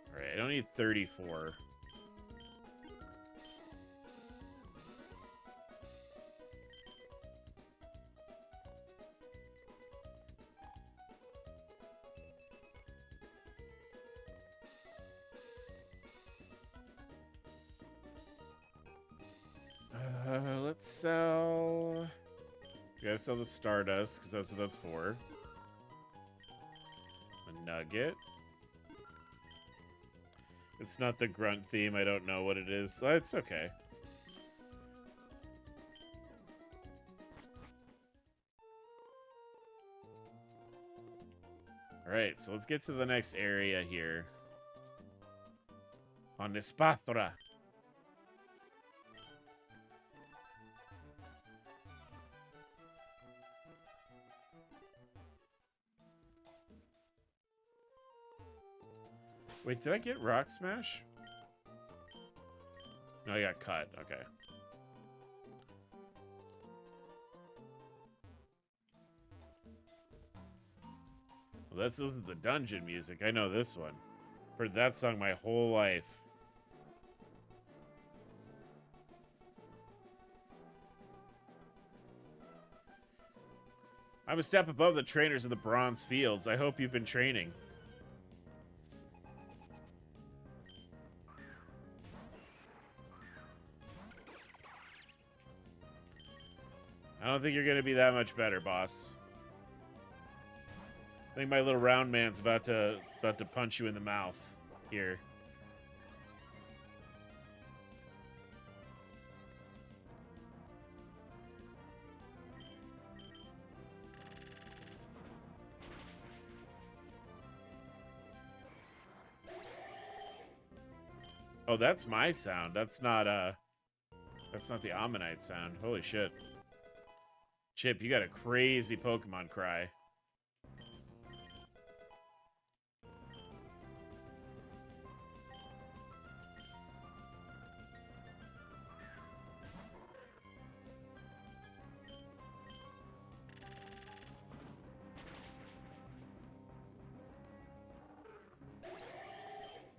Speaker 1: All right, I don't need 34. Let's sell. We gotta sell the Stardust because that's what that's for. A nugget. It's not the grunt theme. I don't know what it is. It's okay. All right, so let's get to the next area here. On Espatra. Wait, did I get Rock Smash? No, I got cut. Okay. Well, this isn't the dungeon music. I know this one. Heard that song my whole life. I'm a step above the trainers in the bronze fields. I hope you've been training. I don't think you're going to be that much better, boss. I think my little round man's about to punch you in the mouth here. Oh, that's my sound. That's not the Ammonite sound. Holy shit. Chip, you got a crazy Pokemon cry.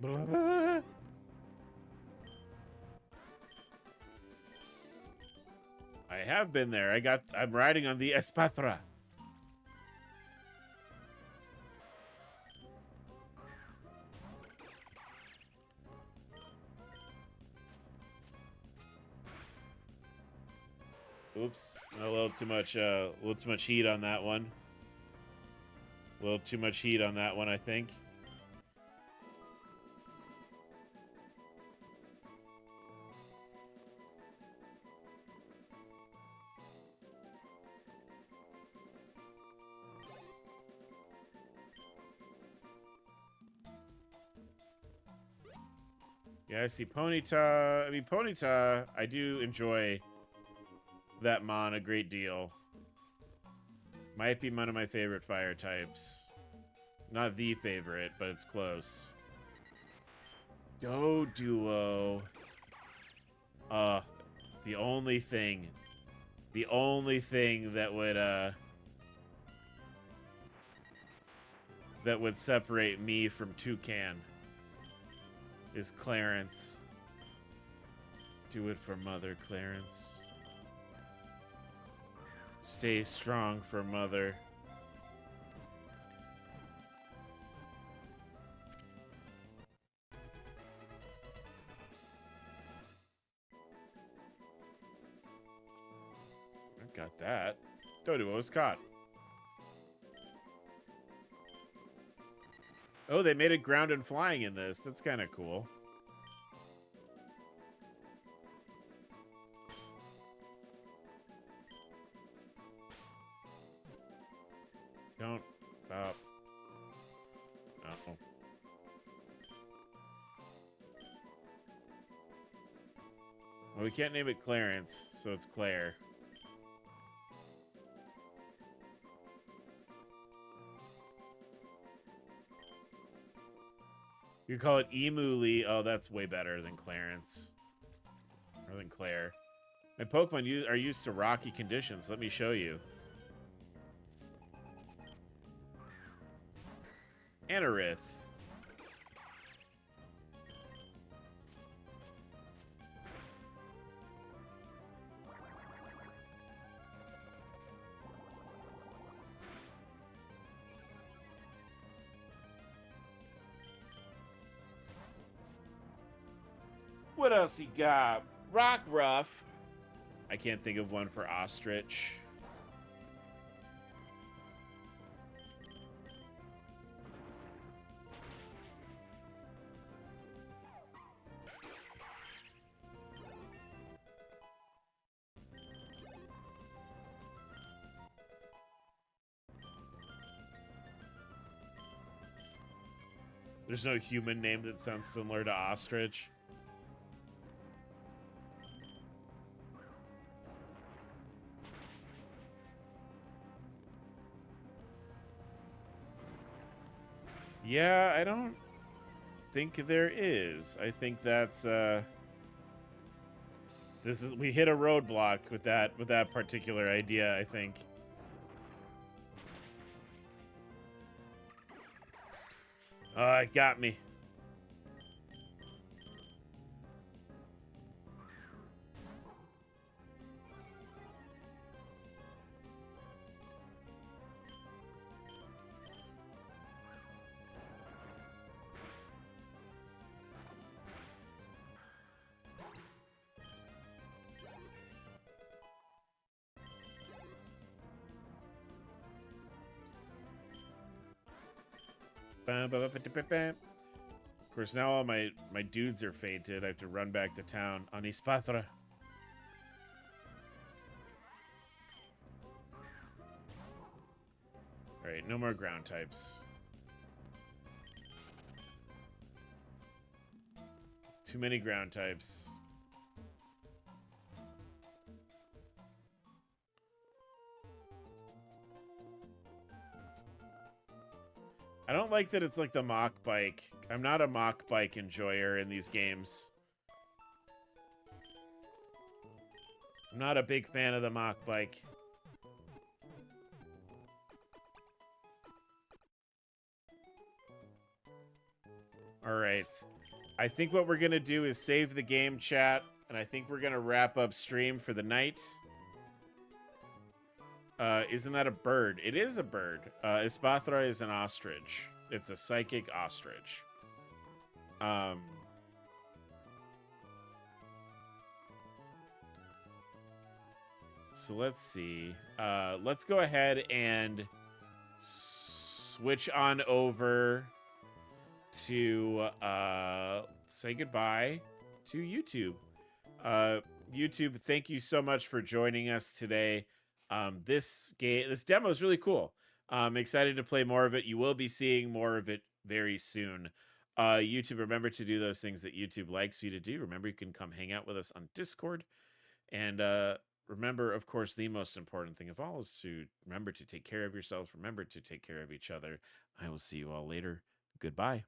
Speaker 1: Blah. I have been there. I'm riding on the Espatra. Oops, a little too much heat on that one. A little too much heat on that one, I think. Yeah, I see Ponyta. I mean, Ponyta, I do enjoy that mon a great deal. Might be one of my favorite fire types. Not the favorite, but it's close. Go Duo. The only thing that would separate me from Toucan is Clarence. Do it for Mother, Clarence. Stay strong for Mother. I got that. Doduo was caught. Oh, they made it ground and flying in this. That's kind of cool. Don't stop. No. Well, we can't name it Clarence, so it's Claire. You call it Emuli. Oh, that's way better than Clarence. Or than Claire. My Pokemon are used to rocky conditions. Let me show you. Anorith. What else he got? Rock Ruff. I can't think of one for Ostrich. There's no human name that sounds similar to Ostrich. Yeah, I don't think there is. I think that's we hit a roadblock with that particular idea, I think. Oh, it got me. Of course, now all my dudes are fainted. I have to run back to town on Ispatra. Alright, no more ground types. Too many ground types. I don't like that it's like the mock bike. I'm not a mock bike enjoyer in these games. I'm not a big fan of the mock bike. All right. I think what we're going to do is save the game, chat, and I think we're going to wrap up stream for the night. Isn't that a bird? It is a bird. Ispatra is an ostrich. It's a psychic ostrich. So let's see. Let's go ahead and switch on over to say goodbye to YouTube. YouTube, thank you so much for joining us today. This demo is really cool. I'm excited to play more of it. You will be seeing more of it very soon. YouTube, remember to do those things that YouTube likes for you to do. Remember, you can come hang out with us on Discord. And remember, of course, the most important thing of all is to remember to take care of yourselves. Remember to take care of each other. I will see you all later. Goodbye.